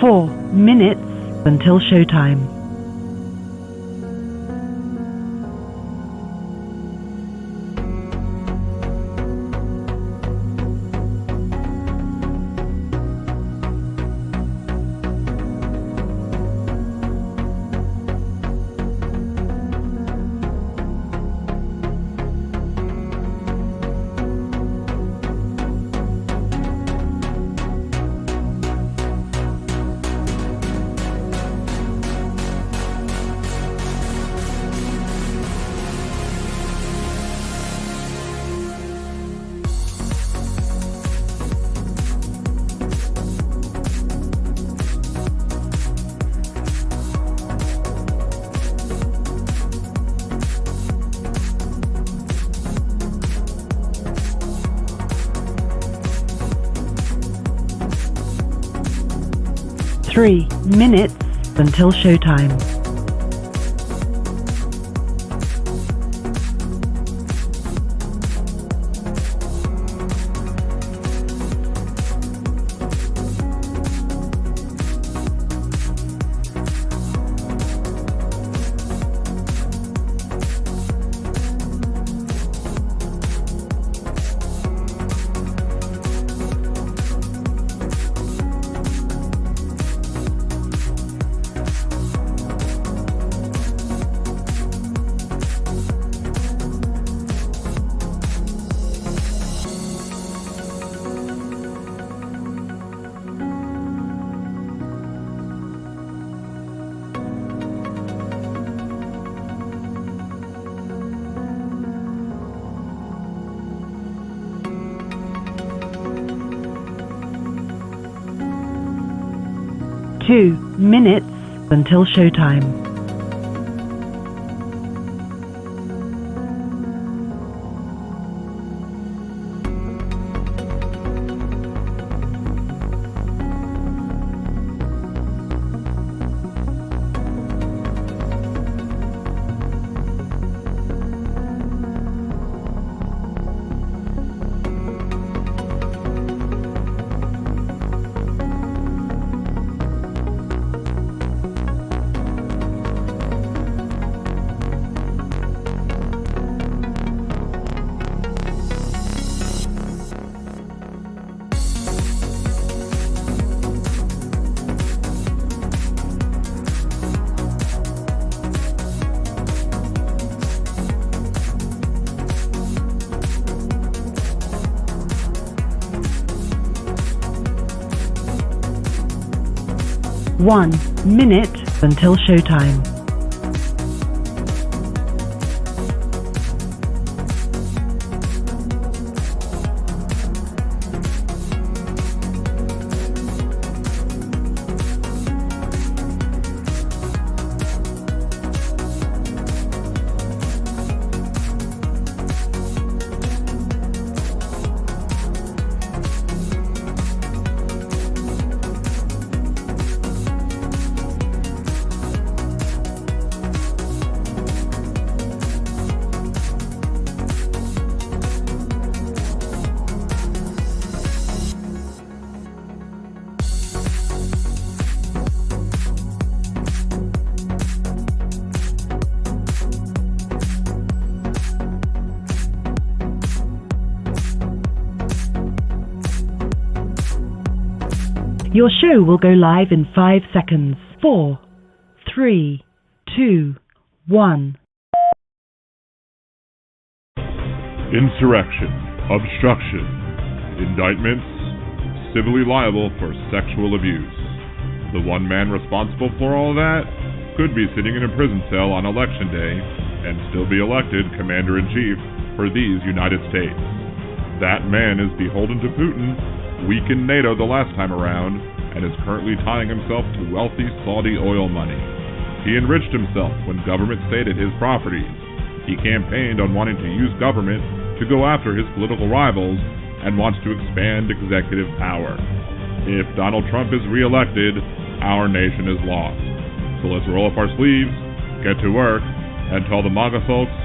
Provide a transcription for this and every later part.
4 minutes until showtime. Three minutes until showtime. 2 minutes until showtime. One minute until showtime. Your show will go live in 5 seconds. 4, 3, 2, 1. Insurrection, obstruction, indictments, civilly liable for sexual abuse. The one man responsible for all that could be sitting in a prison cell on election day and still be elected commander-in-chief for these United States. That man is beholden to Putin, weakened NATO the last time around, and is currently tying himself to wealthy Saudi oil money. He enriched himself when government stayed at his properties. He campaigned on wanting to use government to go after his political rivals and wants to expand executive power. If Donald Trump is re-elected, our nation is lost. So let's roll up our sleeves, get to work, and tell the MAGA folks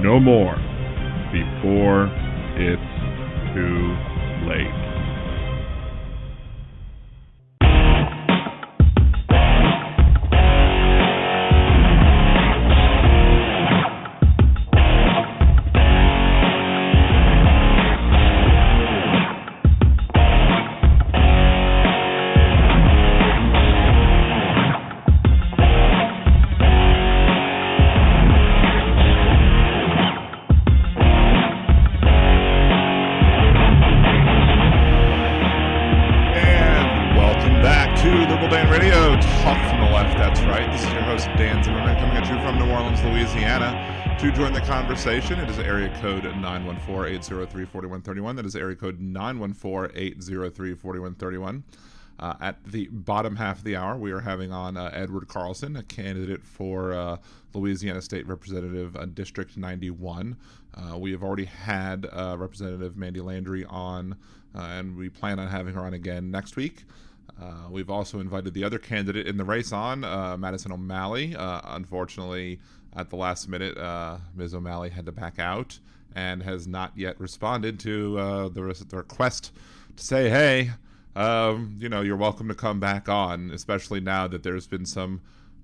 no more before it's too late. left, that's right. This is your host, Dan Zimmerman, coming at you from New Orleans, Louisiana. To join the conversation, it is area code 914-803-4131. That is area code 914-803-4131. At the bottom half of the hour, we are having on Ed Carlson, a candidate for Louisiana State Representative District 91. We have already had Representative Mandy Landry on, and we plan on having her on again next week. We've also invited the other candidate in the race on, Madison O'Malley. Unfortunately, at the last minute, Ms. O'Malley had to back out and has not yet responded to the request to say, hey, you're welcome to come back on, especially now that there's been a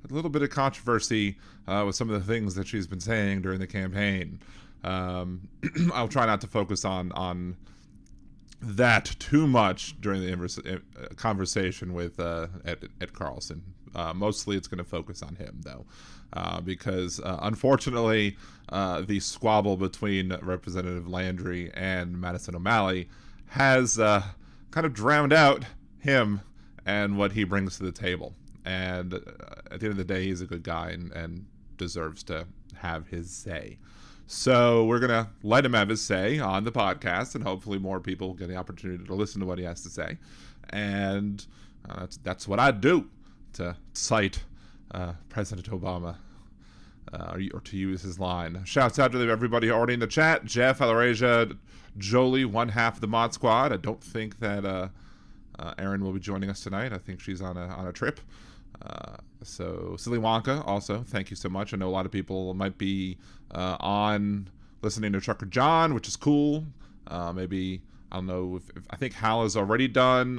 little bit of controversy with some of the things that she's been saying during the campaign. I'll try not to focus on that too much during the conversation with Ed Carlson. Mostly it's going to focus on him, though, because unfortunately the squabble between Representative Landry and Madison O'Malley has kind of drowned out him and what he brings to the table. And at the end of the day, he's a good guy and deserves to have his say. So we're going to let him have his say on the podcast, and hopefully more people get the opportunity to listen to what he has to say. And that's what I do, to cite President Obama, or to use his line. Shouts out to everybody already in the chat. Jeff, Alarasia, Jolie, one half of the Mod Squad. I don't think that Erin will be joining us tonight. I think she's on a trip. So Silly Wonka, also, thank you so much. I know a lot of people might be on listening to Trucker John, which is cool. Maybe, I don't know, if I think Hal is already done.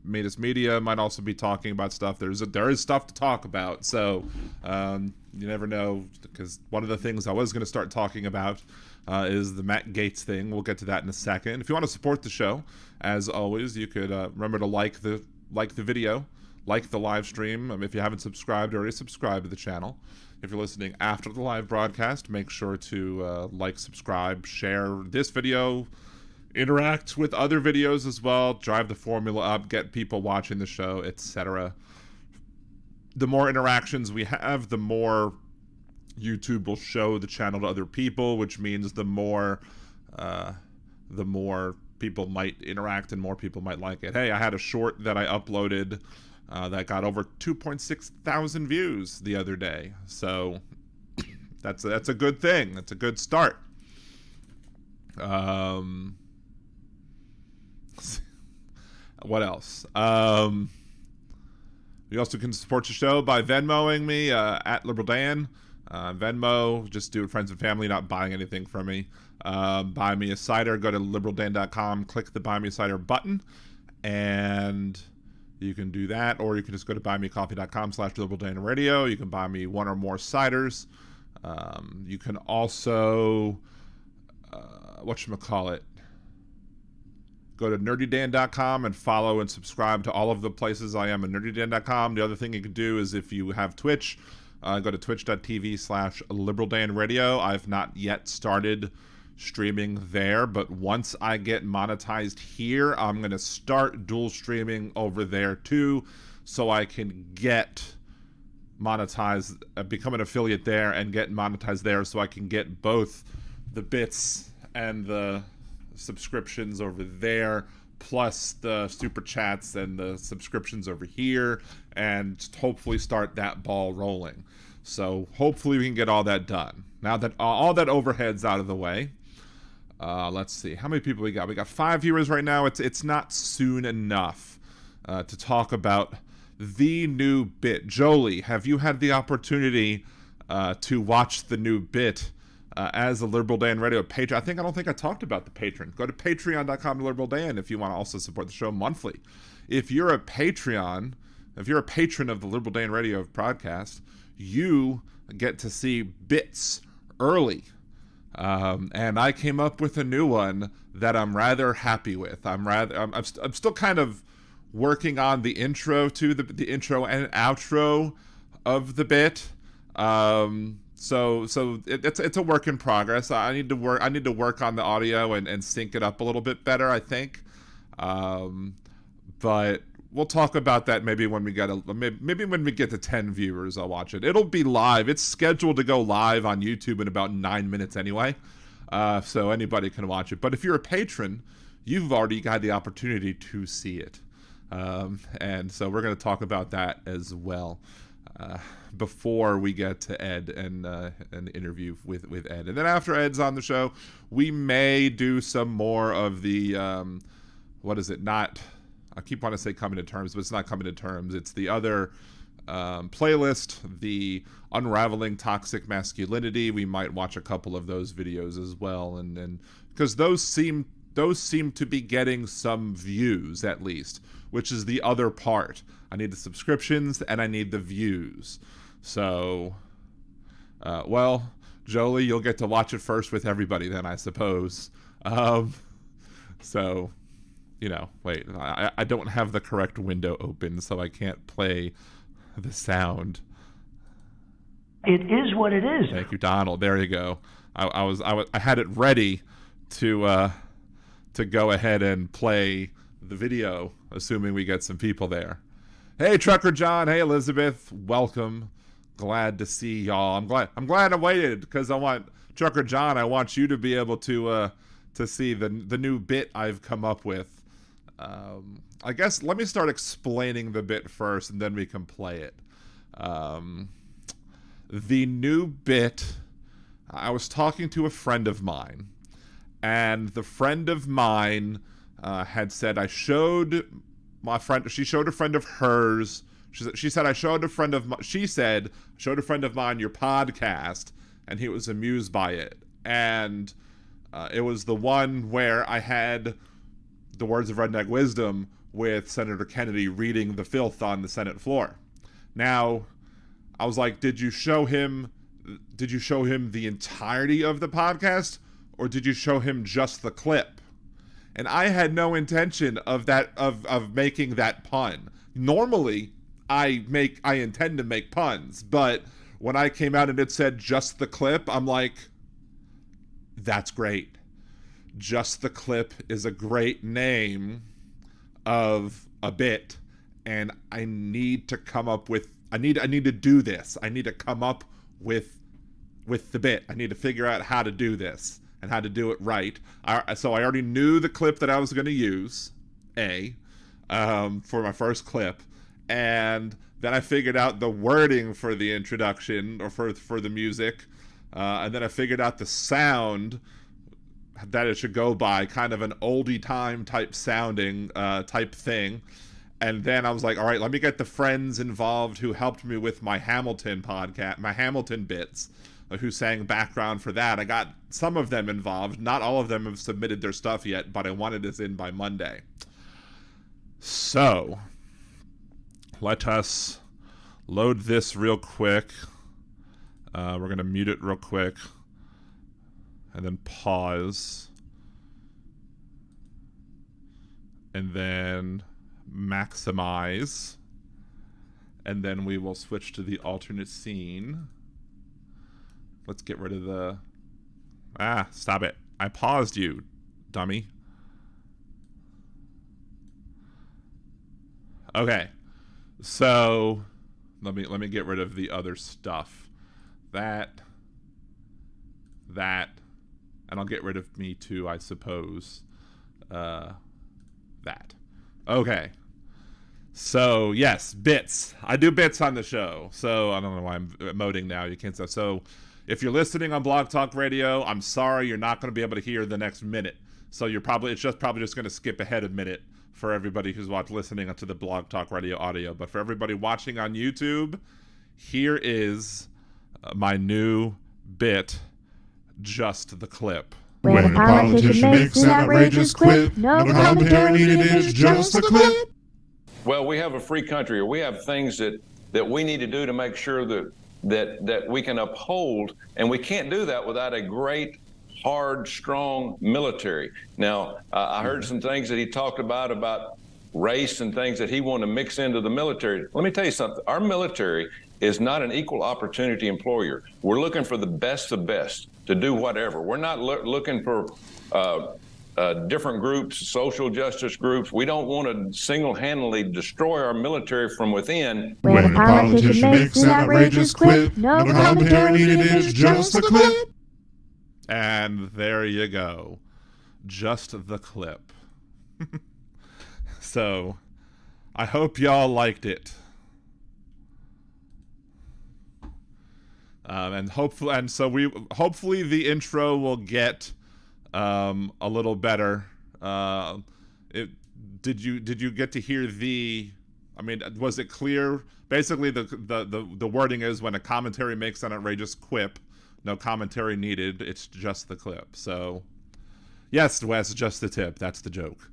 Matus Media might also be talking about stuff. There is stuff to talk about, so you never know, because one of the things I was going to start talking about is the Matt Gaetz thing. We'll get to that in a second. If you want to support the show, as always, you could remember to like the video, like the live stream. If you haven't subscribed, already subscribe to the channel. If you're listening after the live broadcast, make sure to like, subscribe, share this video, interact with other videos as well, drive the formula up, get people watching the show, etc. The more interactions we have, the more YouTube will show the channel to other people, which means the more people might interact and more people might like it. Hey, I had a short that I uploaded that got over 2.6 thousand views the other day, so that's a good thing. That's a good start. What else? You also can support the show by Venmoing me at Liberal Dan. Venmo, just do it friends and family, not buying anything from me. Buy me a cider, go to liberaldan.com, click the Buy Me a Cider button, and you can do that, or you can just go to buymeacoffee.com/liberaldanradio. You can buy me one or more ciders. You can also, go to nerdydan.com and follow and subscribe to all of the places I am at nerdydan.com. The other thing you can do is, if you have Twitch, go to twitch.tv/liberaldanradio. I've not yet started streaming there, but once I get monetized here, I'm going to start dual streaming over there too, so I can get monetized, become an affiliate there and get monetized there, so I can get both the bits and the subscriptions over there, plus the super chats and the subscriptions over here, and hopefully start that ball rolling. So hopefully we can get all that done. Now that all that overhead's out of the way, let's see how many people we got. We got 5 viewers right now. It's not soon enough to talk about the new bit. Jolie, have you had the opportunity to watch the new bit as a Liberal Dan Radio patron? I don't think I talked about the patron. Go to patreon.com/liberaldan if you want to also support the show monthly. If you're a patron of the Liberal Dan Radio podcast, you get to see bits early. And I came up with a new one that I'm rather happy with. I'm still kind of working on the intro to the intro and outro of the bit. So it's a work in progress. I need to work on the audio and sync it up a little bit better, I think. But we'll talk about that maybe when we get maybe when we get to 10 viewers. I'll watch it. It'll be live. It's scheduled to go live on YouTube in about 9 minutes anyway, so anybody can watch it. But if you're a patron, you've already got the opportunity to see it, and so we're going to talk about that as well before we get to Ed and an interview with Ed. And then after Ed's on the show, we may do some more of the what is it? Not, I keep wanting to say coming to terms, but it's not coming to terms. It's the other playlist, the Unravelling Toxic Masculinity. We might watch a couple of those videos as well, and because those seem to be getting some views at least, which is the other part. I need the subscriptions and I need the views. So, well, Jolie, you'll get to watch it first with everybody then, I suppose. So, you know, wait, I don't have the correct window open, so I can't play the sound. It is what it is. Thank you, Donald. There you go. I had it ready to go ahead and play the video, assuming we get some people there. Hey, Trucker John. Hey, Elizabeth. Welcome. Glad to see y'all. I'm glad I waited, because I want Trucker John. I want you to be able to see the new bit I've come up with. I guess let me start explaining the bit first, and then we can play it. The new bit. I was talking to a friend of mine, and the friend of mine had said I showed my friend. She showed a friend of hers. She said I showed a friend of. She said showed a friend of mine your podcast, and he was amused by it. And it was the one where I had the words of Redneck Wisdom with Senator Kennedy reading the filth on the Senate floor. Now, I was like, did you show him the entirety of the podcast, or did you show him just the clip? And I had no intention of making that pun. Normally, I intend to make puns, but when I came out and it said just the clip, I'm like, that's great. Just the Clip is a great name of a bit, and I need to come up with. I need to do this. I need to come up with the bit. I need to figure out how to do this and how to do it right. So I already knew the clip that I was going to use, for my first clip, and then I figured out the wording for the introduction or for the music, and then I figured out the sound that it should go by, kind of an oldie time type sounding type thing. And then I was like, all right, let me get the friends involved who helped me with my Hamilton podcast, my Hamilton bits, who sang background for that. I got some of them involved. Not all of them have submitted their stuff yet, but I wanted this in by Monday. So let us load this real quick. We're going to mute it real quick and then pause. And then maximize. And then we will switch to the alternate scene. Let's get rid of the... stop it. I paused you, dummy. Okay. So, let me get rid of the other stuff. That, and I'll get rid of me too, I suppose. That. Okay. So, yes, bits. I do bits on the show. So, I don't know why I'm emoting now. You can't say. So, if you're listening on Blog Talk Radio, I'm sorry you're not going to be able to hear the next minute. So, it's probably just going to skip ahead a minute for everybody who's listening to the Blog Talk Radio audio. But for everybody watching on YouTube, here is my new bit, Just the Clip. When a politician makes an outrageous clip, no commentary needed, it's just a clip. Well, we have a free country, or we have things that we need to do to make sure that we can uphold, and we can't do that without a great, hard, strong military. Now, I heard some things that he talked about race and things that he wanted to mix into the military. Let me tell you something. Our military is not an equal opportunity employer. We're looking for the best of best to do whatever. We're not looking for different groups, social justice groups. We don't want to single-handedly destroy our military from within. When a politician makes an outrageous quip, no commentary needed, it's just a clip. And there you go. Just the clip. So, I hope y'all liked it. And hopefully the intro will get a little better. Did you get to hear was it clear? Basically the wording is, when a commentary makes an outrageous quip, no commentary needed, it's just the clip. So yes, Wes, just the tip. That's the joke.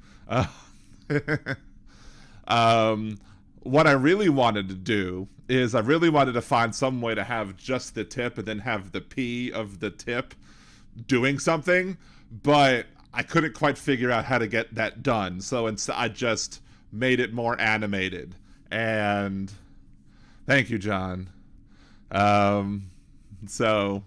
What I really wanted to do is I really wanted to find some way to have just the tip and then have the P of the tip doing something, but I couldn't quite figure out how to get that done. So I just made it more animated. And thank you, John. So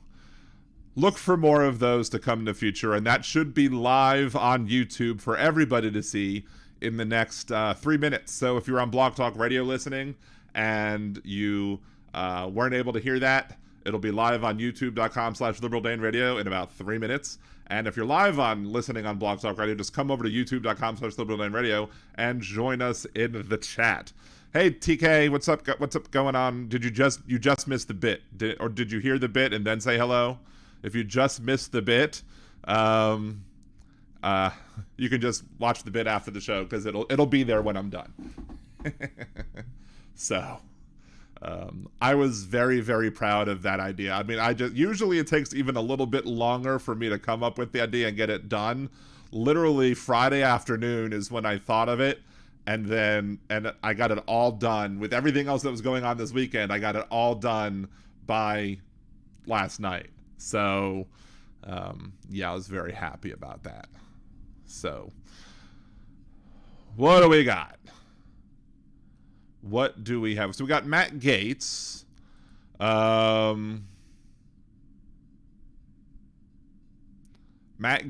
look for more of those to come in the future, and that should be live on YouTube for everybody to see in the next 3 minutes. So if you're on Blog Talk Radio listening and you weren't able to hear that, it'll be live on youtube.com/liberaldanradio in about 3 minutes. And if you're live listening on Blog Talk Radio, just come over to youtube.com/liberaldanradio and join us in the chat. Hey TK, what's up going on? Did you just miss the bit? Or did you hear the bit and then say hello? If you just missed the bit, you can just watch the bit after the show, because it'll be there when I'm done. So, I was very, very proud of that idea. I mean, usually it takes even a little bit longer for me to come up with the idea and get it done. Literally Friday afternoon is when I thought of it, and I got it all done with everything else that was going on this weekend. I got it all done by last night. So, yeah, I was very happy about that. So, what do we got? What do we have? So we got Matt Gaetz. Matt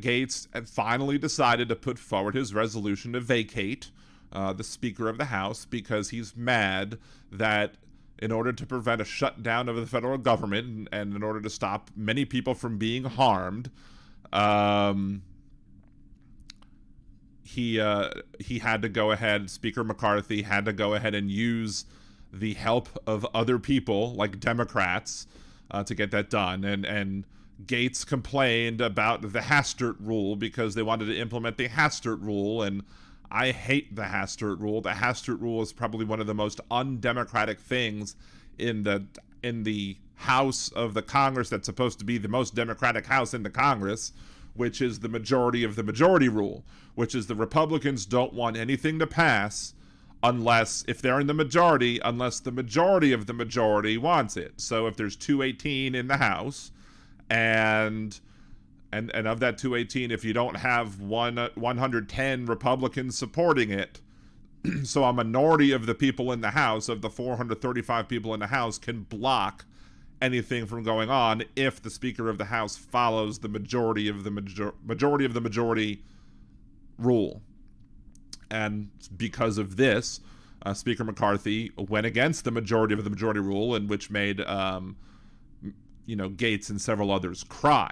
Gaetz had finally decided to put forward his resolution to vacate the Speaker of the House, because he's mad that in order to prevent a shutdown of the federal government and in order to stop many people from being harmed, he had to go ahead, Speaker McCarthy had to go ahead and use the help of other people, like Democrats, to get that done. And Gaetz complained about the Hastert rule because they wanted to implement the Hastert rule, and I hate the Hastert rule. The Hastert rule is probably one of the most undemocratic things in the House of the Congress that's supposed to be the most democratic house in the Congress, which is the majority of the majority rule, which is the Republicans don't want anything to pass unless the majority of the majority wants it. So if there's 218 in the House, and of that 218, if you don't have 110 Republicans supporting it, so a minority of the people in the House, of the 435 people in the House, can block anything from going on if the Speaker of the House follows the majority of the majority rule. And because of this, Speaker McCarthy went against the majority of the majority rule, and which made Gaetz and several others cry.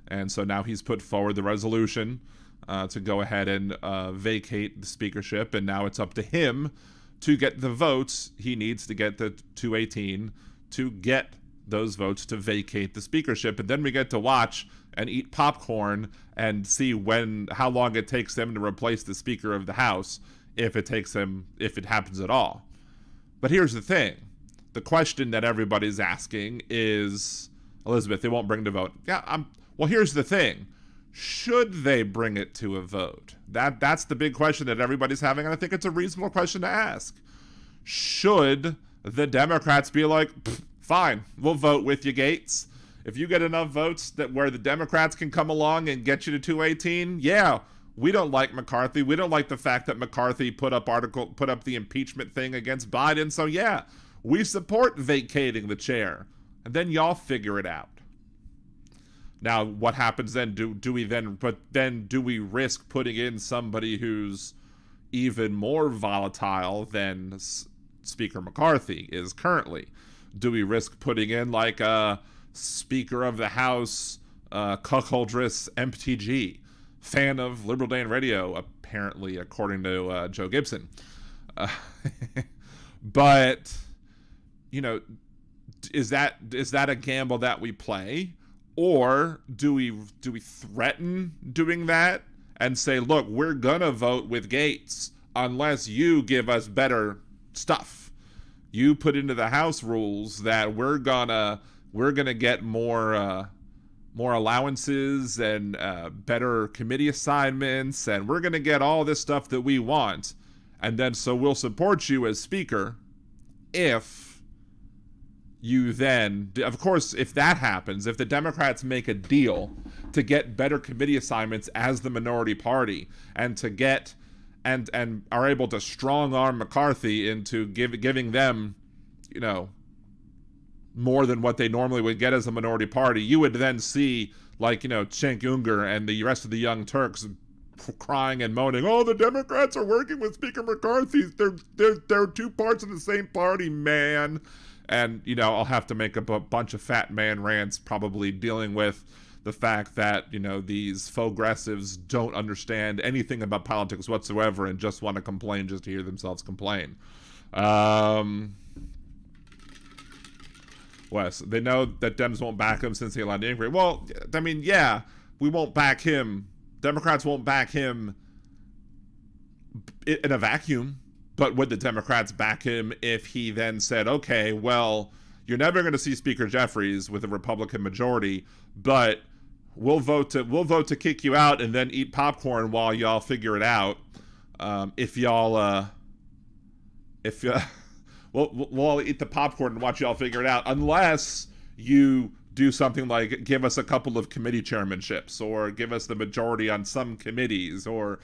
And so now he's put forward the resolution to go ahead and vacate the speakership, and now it's up to him to get the votes he needs to get the 218 to get those votes to vacate the speakership. And then we get to watch and eat popcorn and see how long it takes them to replace the Speaker of the House, if it happens at all. But here's the thing. The question that everybody's asking is, Elizabeth, they won't bring the vote. Yeah, well, here's the thing. Should they bring it to a vote? That's the big question that everybody's having, and I think it's a reasonable question to ask. Should the Democrats be like, fine, we'll vote with you, Gaetz. If you get enough votes where the Democrats can come along and get you to 218, yeah, we don't like McCarthy. We don't like the fact that McCarthy put up the impeachment thing against Biden. So yeah, we support vacating the chair. And then y'all figure it out. Now, what happens then? Do we risk putting in somebody who's even more volatile than Speaker McCarthy is currently? Do we risk putting in like a Speaker of the House, cuckoldress MTG, fan of Liberal Dan Radio, apparently, according to Joe Gibson? But, you know, is that a gamble that we play? Or do we threaten doing that and say, look, we're gonna vote with Gates unless you give us better stuff. You put into the House rules that we're gonna get more allowances and better committee assignments, and we're gonna get all this stuff that we want, and then so we'll support you as Speaker if you then, of course, if that happens, if the Democrats make a deal to get better committee assignments as the minority party and to get and are able to strong arm McCarthy into giving them, you know, more than what they normally would get as a minority party, you would then see, like, you know, Cenk Uygur and the rest of the Young Turks crying and moaning, oh, the Democrats are working with Speaker McCarthy. They're two parts of the same party, man. And, you know, I'll have to make a bunch of fat man rants probably dealing with the fact that, you know, these progressives don't understand anything about politics whatsoever and just want to complain just to hear themselves complain. Wes, they know that Dems won't back him since he allowed the inquiry. Well, I mean, yeah, we won't back him. Democrats won't back him in a vacuum. But would the Democrats back him if he then said, okay, well, you're never going to see Speaker Jeffries with a Republican majority, but we'll vote to kick you out and then eat popcorn while y'all figure it out. We'll eat the popcorn and watch y'all figure it out, unless you do something like give us a couple of committee chairmanships, or give us the majority on some committees, or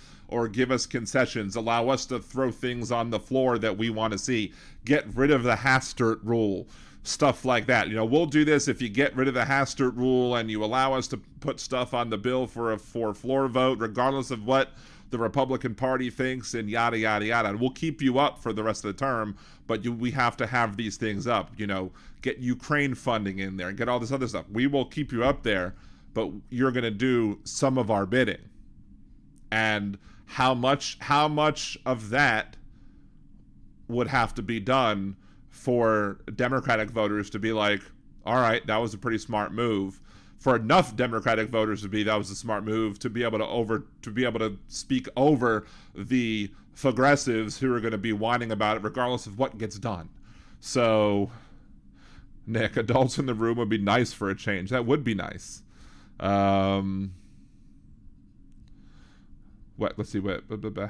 give us concessions, allow us to throw things on the floor that we want to see, get rid of the Hastert rule, stuff like that. You know, we'll do this if you get rid of the Hastert rule and you allow us to put stuff on the bill for a floor vote, regardless of what the Republican Party thinks, and yada, yada, yada. And we'll keep you up for the rest of the term, but we have to have these things up, you know, get Ukraine funding in there and get all this other stuff. We will keep you up there, but you're going to do some of our bidding. And how much of that would have to be done for Democratic voters to be like, all right, that was a pretty smart move. For enough Democratic voters to be that was a smart move, to be able to speak over the progressives who are going to be whining about it regardless of what gets done. So, Nick, adults in the room would be nice for a change. That would be nice. Let's see.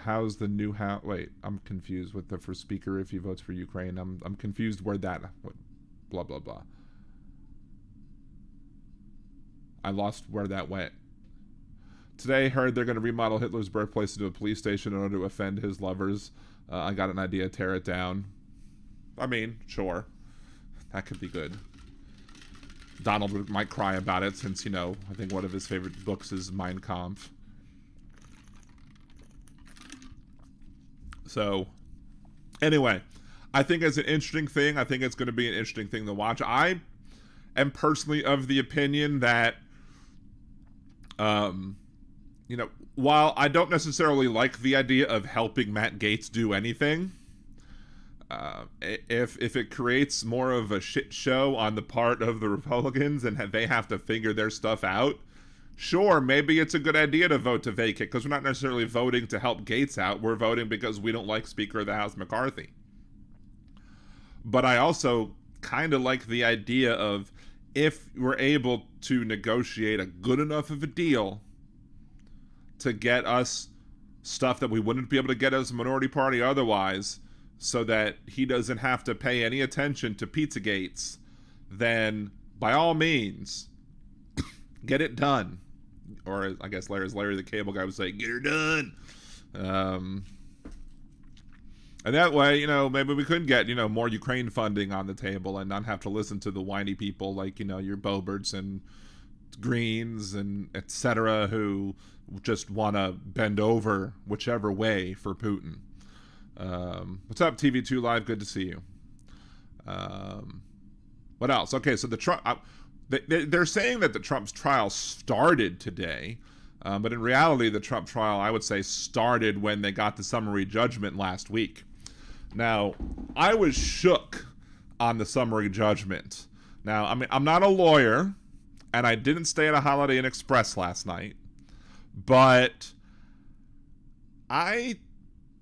How's the new house? Wait, I'm confused with for Speaker if he votes for Ukraine. I'm confused where that. Blah blah blah. I lost where that went. Today, heard they're going to remodel Hitler's birthplace into a police station in order to offend his lovers. I got an idea. Tear it down. I mean, sure. That could be good. Donald might cry about it since, you know, I think one of his favorite books is Mein Kampf. So, anyway, I think it's an interesting thing. I think it's going to be an interesting thing to watch. I am personally of the opinion that, you know, while I don't necessarily like the idea of helping Matt Gaetz do anything, if it creates more of a shit show on the part of the Republicans and they have to figure their stuff out, sure, maybe it's a good idea to vote to vacate, because we're not necessarily voting to help Gaetz out. We're voting because we don't like Speaker of the House McCarthy. But I also kind of like the idea of, if we're able to negotiate a good enough of a deal to get us stuff that we wouldn't be able to get as a minority party otherwise, so that he doesn't have to pay any attention to Pizzagates, then by all means, get it done. Or I guess Larry the Cable Guy would say, get her done. And that way, you know, maybe we could get, you know, more Ukraine funding on the table and not have to listen to the whiny people like, you know, your Boberts and Greens and etc. who just want to bend over whichever way for Putin. What's up, TV2 Live? Good to see you. What else? Okay, so the Trump, they're saying that the Trump's trial started today, but in reality, the Trump trial, I would say, started when they got the summary judgment last week. Now, I was shook on the summary judgment. Now, I mean, I'm not a lawyer, and I didn't stay at a Holiday Inn Express last night, but I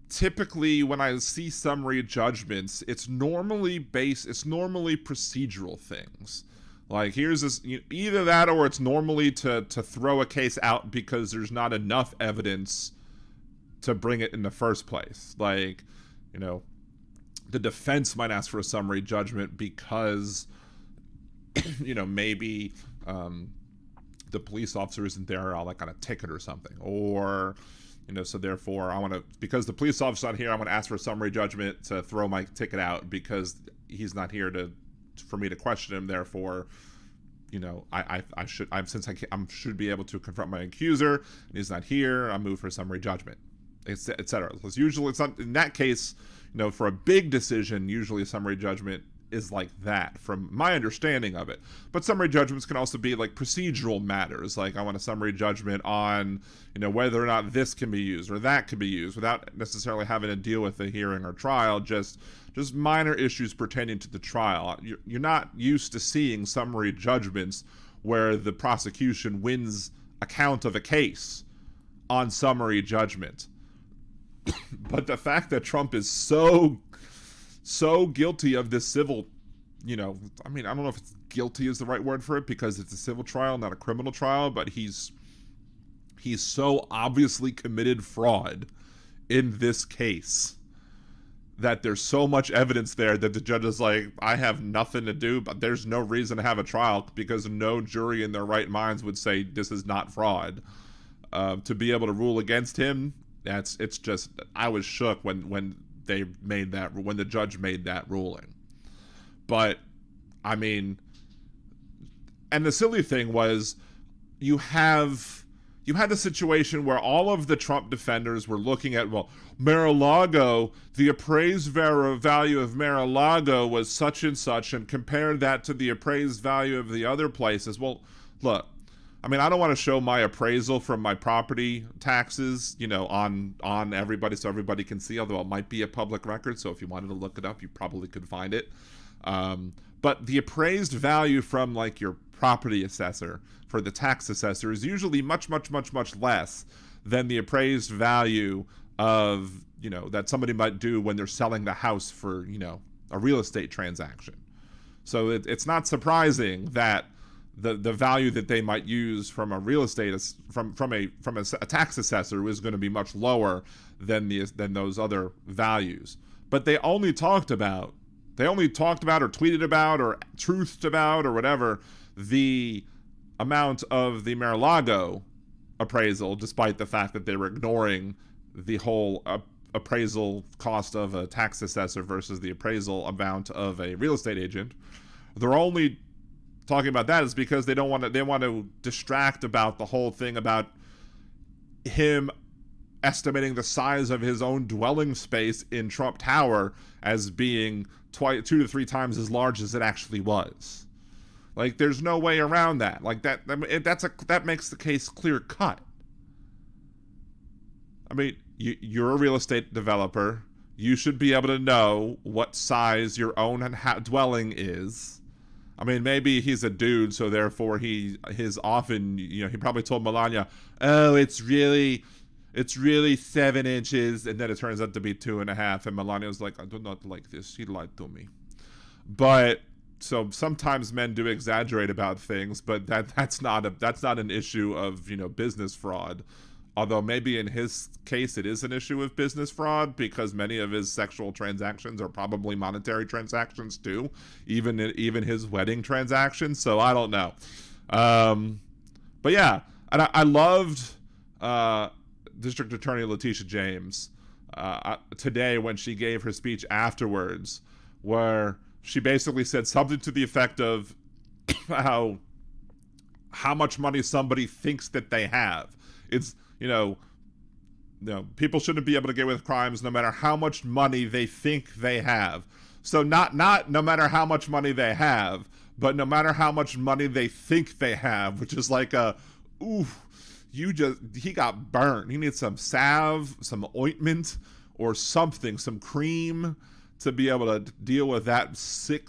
typically, when I see summary judgments, it's normally procedural things. Like, here's this, either that or it's normally to throw a case out because there's not enough evidence to bring it in the first place. Like, the defense might ask for a summary judgment because, maybe the police officer isn't there like on a ticket or something, or so therefore because the police officer's not here, I'm going to ask for a summary judgment to throw my ticket out because he's not here for me to question him. Therefore, I should be able to confront my accuser, and he's not here. I move for a summary judgment, etc. So it's not in that case. For a big decision, usually a summary judgment is like that, from my understanding of it. But summary judgments can also be like procedural matters, like I want a summary judgment on, whether or not this can be used or that can be used, without necessarily having to deal with a hearing or trial, just minor issues pertaining to the trial. You're not used to seeing summary judgments where the prosecution wins a count of a case on summary judgment. But the fact that Trump is so guilty of this civil, I don't know if it's guilty is the right word for it, because it's a civil trial, not a criminal trial, but he's so obviously committed fraud in this case that there's so much evidence there that the judge is like, I have nothing to do, but there's no reason to have a trial because no jury in their right minds would say this is not fraud. To be able to rule against him, it's just, I was shook when the judge made that ruling. But I mean, and the silly thing was, you had the situation where all of the Trump defenders were looking at, Mar-a-Lago, the appraised value of Mar-a-Lago was such and such, and compared that to the appraised value of the other places. Well, look, I mean, I don't want to show my appraisal from my property taxes, on everybody so everybody can see, although it might be a public record. So if you wanted to look it up, you probably could find it. But the appraised value from like your property assessor for the tax assessor is usually much, much, much, much less than the appraised value of, that somebody might do when they're selling the house for, a real estate transaction. So it's not surprising that the value that they might use from a real estate from a tax assessor is going to be much lower than those other values. But they only talked about or tweeted about or truthed about or whatever the amount of the Mar-a-Lago appraisal, despite the fact that they were ignoring the whole appraisal cost of a tax assessor versus the appraisal amount of a real estate agent. They're only talking about that is because they want to distract about the whole thing about him estimating the size of his own dwelling space in Trump Tower as being 2 to 3 times as large as it actually was. Like, there's no way around that. Like, that makes the case clear cut. I mean, you're a real estate developer. You should be able to know what size your own dwelling is. I mean, maybe he's a dude, so therefore he probably told Melania, oh, it's really 7 inches, and then it turns out to be 2.5, and Melania was like, I do not like this. She lied to me. But so sometimes men do exaggerate about things, but that's not an issue of business fraud. Although maybe in his case it is an issue of business fraud, because many of his sexual transactions are probably monetary transactions too, even his wedding transactions. So I don't know. But yeah, and I loved District Attorney Letitia James today when she gave her speech afterwards, where she basically said something to the effect of how how much money somebody thinks that they have. It's, people shouldn't be able to get away with crimes no matter how much money they think they have. So not no matter how much money they have, but no matter how much money they think they have, which is like he got burned. He needs some salve, some ointment, or something, some cream to be able to deal with that sick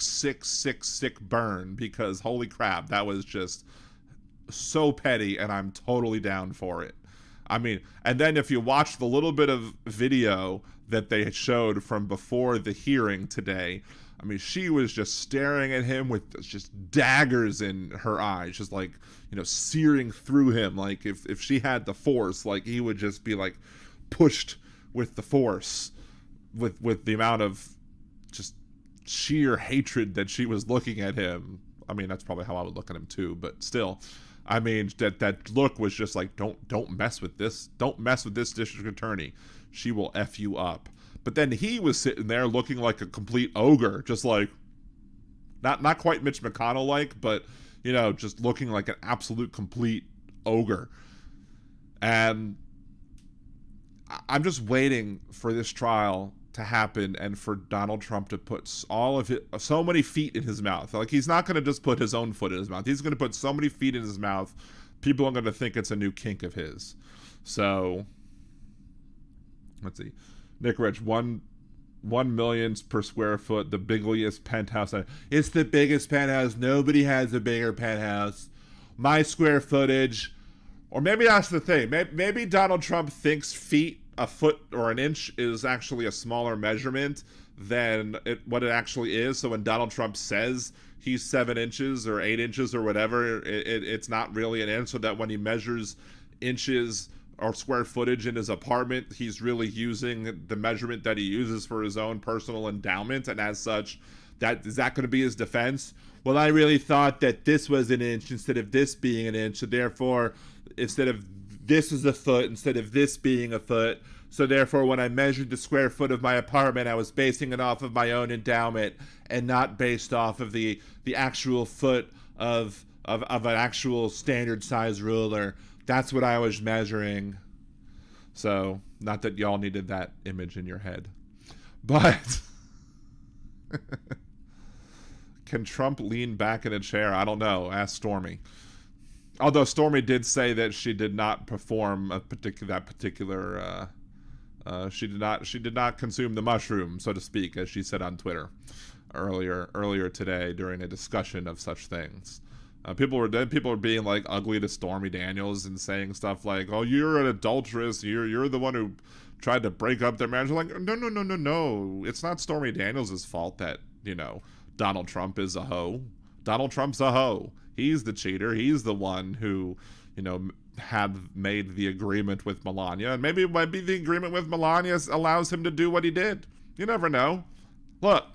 burn, because holy crap, that was just so petty, and I'm totally down for it. I mean, and then if you watch the little bit of video that they showed from before the hearing today, I mean, she was just staring at him with just daggers in her eyes, just like, searing through him. Like if she had the force, like he would just be like pushed with the force, with the amount of just sheer hatred that she was looking at him. I mean, that's probably how I would look at him too, but still. I mean, that look was just like, don't mess with this. Don't mess with this district attorney. She will F you up. But then he was sitting there looking like a complete ogre, just like, not quite Mitch McConnell-like, but, just looking like an absolute complete ogre. And I'm just waiting for this trial to happen and for Donald Trump to put so many feet in his mouth. Like, he's not going to just put his own foot in his mouth. He's going to put so many feet in his mouth, people are going to think it's a new kink of his. So, let's see. Nick Rich, 1 million per square foot, the biggest penthouse. It's the biggest penthouse. Nobody has a bigger penthouse. My square footage. Or maybe that's the thing. Maybe Donald Trump thinks feet, a foot or an inch, is actually a smaller measurement than what it actually is. So when Donald Trump says he's 7 inches or 8 inches or whatever, it's not really an inch. So that when he measures inches or square footage in his apartment, he's really using the measurement that he uses for his own personal endowment. And as such, is that going to be his defense? Well, I really thought that this was an inch instead of this being an inch. So therefore, instead of this is a foot instead of this being a foot. So therefore, when I measured the square foot of my apartment, I was basing it off of my own endowment and not based off of the actual foot of an actual standard size ruler. That's what I was measuring. So, not that y'all needed that image in your head. But can Trump lean back in a chair? I don't know. Ask Stormy. Although Stormy did say that she did not perform she did not consume the mushroom, so to speak, as she said on Twitter earlier today during a discussion of such things. People were being like ugly to Stormy Daniels and saying stuff like, "Oh, you're an adulteress. You're the one who tried to break up their marriage." Like, no. It's not Stormy Daniels' fault that Donald Trump is a hoe. Donald Trump's a hoe. He's the cheater. He's the one who, had made the agreement with Melania. And maybe the agreement with Melania allows him to do what he did. You never know. Look,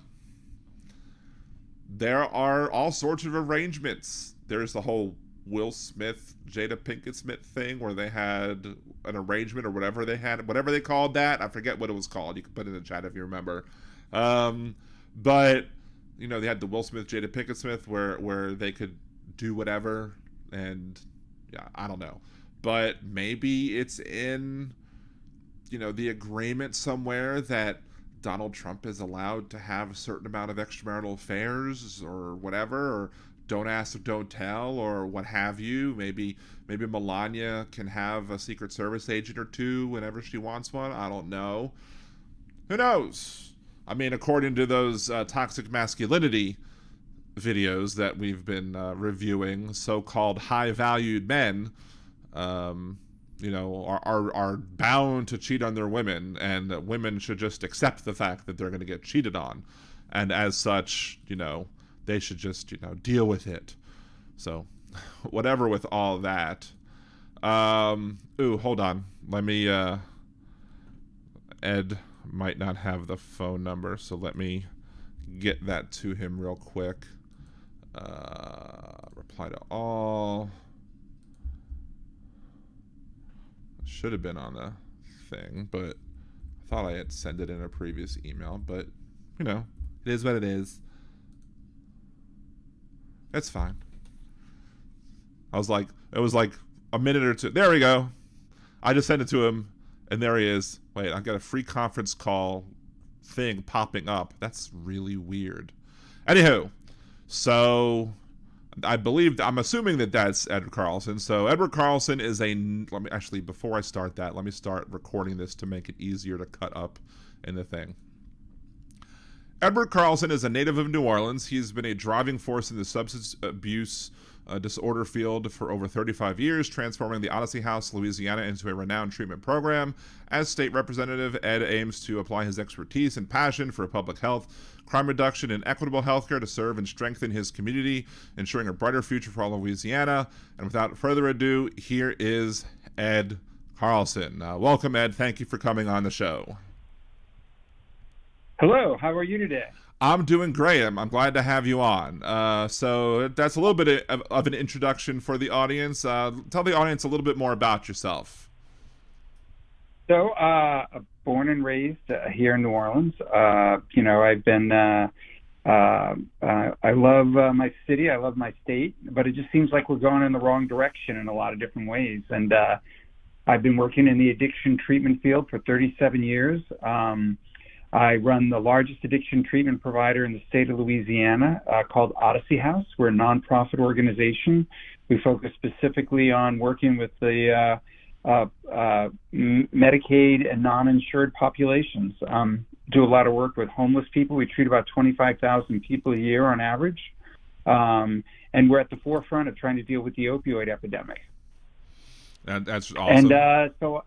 there are all sorts of arrangements. There's the whole Will Smith, Jada Pinkett Smith thing where they had an arrangement or whatever they called that. I forget what it was called. You can put it in the chat if you remember. But, they had the Will Smith, Jada Pinkett Smith where they could do whatever, and yeah, I don't know. But maybe it's in, the agreement somewhere that Donald Trump is allowed to have a certain amount of extramarital affairs or whatever, or don't ask, don't tell, or what have you. Maybe Melania can have a Secret Service agent or two whenever she wants one. I don't know. Who knows? I mean, according to those toxic masculinity videos that we've been reviewing, so-called high-valued men, are bound to cheat on their women, and that women should just accept the fact that they're going to get cheated on, and as such, they should just deal with it. So, whatever with all that. Hold on. Let me. Ed might not have the phone number, so let me get that to him real quick. Reply to all. Should have been on the thing, but I thought I had sent it in a previous email, but it is what it is. That's fine. I was like, it was like a minute or two. There we go. I just sent it to him, and there he is. Wait, I got a free conference call thing popping up. That's really weird. Anywho, so I'm assuming that that's Ed Carlson. So Edward Carlson is before I start that, let me start recording this to make it easier to cut up in the thing. Edward Carlson is a native of New Orleans. He's been a driving force in the substance abuse disorder field for over 35 years, transforming the Odyssey House, Louisiana, into a renowned treatment program. As state representative, Ed aims to apply his expertise and passion for public health, crime reduction, and equitable healthcare to serve and strengthen his community, ensuring a brighter future for all Louisiana. And without further ado, here is Ed Carlson. Welcome, Ed. Thank you for coming on the show. Hello. How are you today? I'm doing great. I'm glad to have you on. So that's a little bit of an introduction for the audience. Tell the audience a little bit more about yourself. So, born and raised here in New Orleans. I've been. I love my city. I love my state, but it just seems like we're going in the wrong direction in a lot of different ways. And I've been working in the addiction treatment field for 37 years. I run the largest addiction treatment provider in the state of Louisiana called Odyssey House. We're a nonprofit organization. We focus specifically on working with the Medicaid and non-insured populations. Do a lot of work with homeless people. We treat about 25,000 people a year on average. And we're at the forefront of trying to deal with the opioid epidemic. That's awesome. And so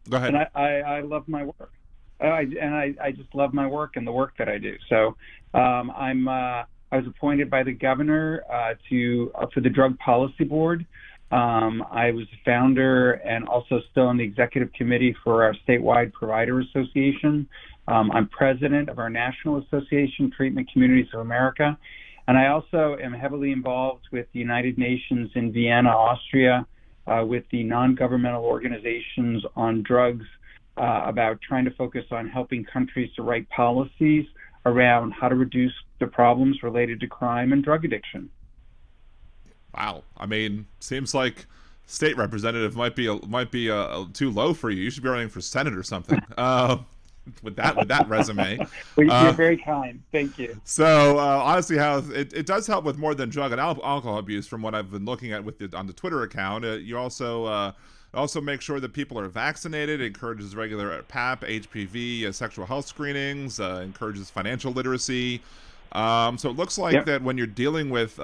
go ahead. And I love my work. I just love my work and the work that I do. So I was appointed by the governor for the Drug Policy Board. I was the founder and also still on the executive committee for our statewide provider association. I'm president of our National Association, Treatment Communities of America. And I also am heavily involved with the United Nations in Vienna, Austria, with the non-governmental organizations on drugs, about trying to focus on helping countries to write policies around how to reduce the problems related to crime and drug addiction. Wow. I mean, seems like state representative might be too low for you. You should be running for Senate or something. With that resume. Well, you're very kind. Thank you. So honestly, how it does help with more than drug and alcohol abuse, from what I've been looking at on the Twitter account. You also make sure that people are vaccinated, encourages regular PAP, HPV, sexual health screenings, encourages financial literacy. So it looks like that when you're dealing with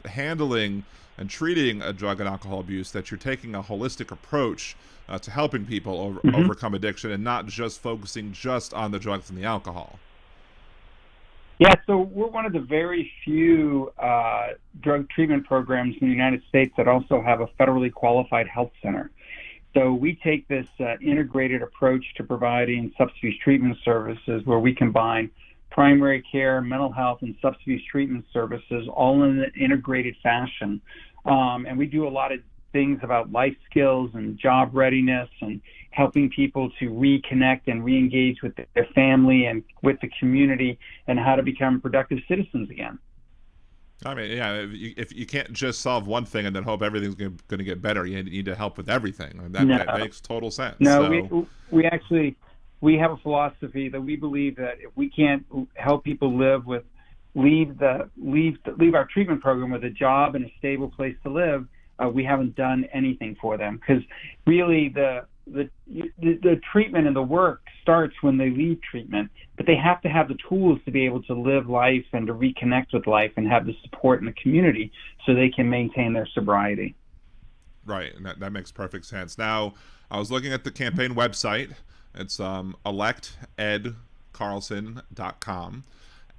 handling and treating a drug and alcohol abuse, that you're taking a holistic approach to helping people overcome addiction and not just focusing just on the drugs and the alcohol. Yeah, so we're one of the very few drug treatment programs in the United States that also have a federally qualified health center. So we take this integrated approach to providing substance abuse treatment services, where we combine primary care, mental health, and substance abuse treatment services all in an integrated fashion. And we do a lot of things about life skills and job readiness and helping people to reconnect and re-engage with their family and with the community and how to become productive citizens again. I mean, yeah, if you can't just solve one thing and then hope everything's going to get better, you need to help with everything. And that makes total sense. No, so. we have a philosophy that we believe that if we can't help people leave our treatment program with a job and a stable place to live, we haven't done anything for them, because really the treatment and the work starts when they leave treatment, but they have to have the tools to be able to live life and to reconnect with life and have the support in the community so they can maintain their sobriety. Right, and that makes perfect sense. Now, I was looking at the campaign website. It's electedcarlson.com.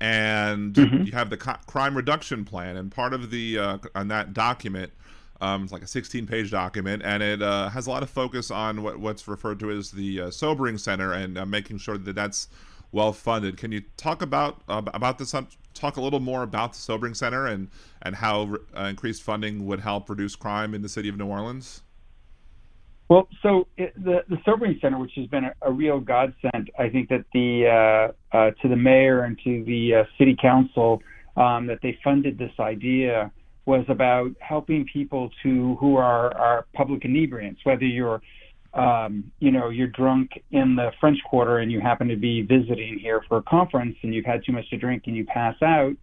And you have the crime reduction plan, and part of the on that document, it's like a 16-page document, and it has a lot of focus on what's referred to as the sobering center, and making sure that that's well funded. Can you talk about this? Talk a little more about the sobering center and how increased funding would help reduce crime in the city of New Orleans? Well, so the sobering center, which has been a real godsend, I think that to the mayor and to the city council, that they funded this idea was about helping people who are public inebriants, whether you're you're drunk in the French Quarter and you happen to be visiting here for a conference and you've had too much to drink and you pass out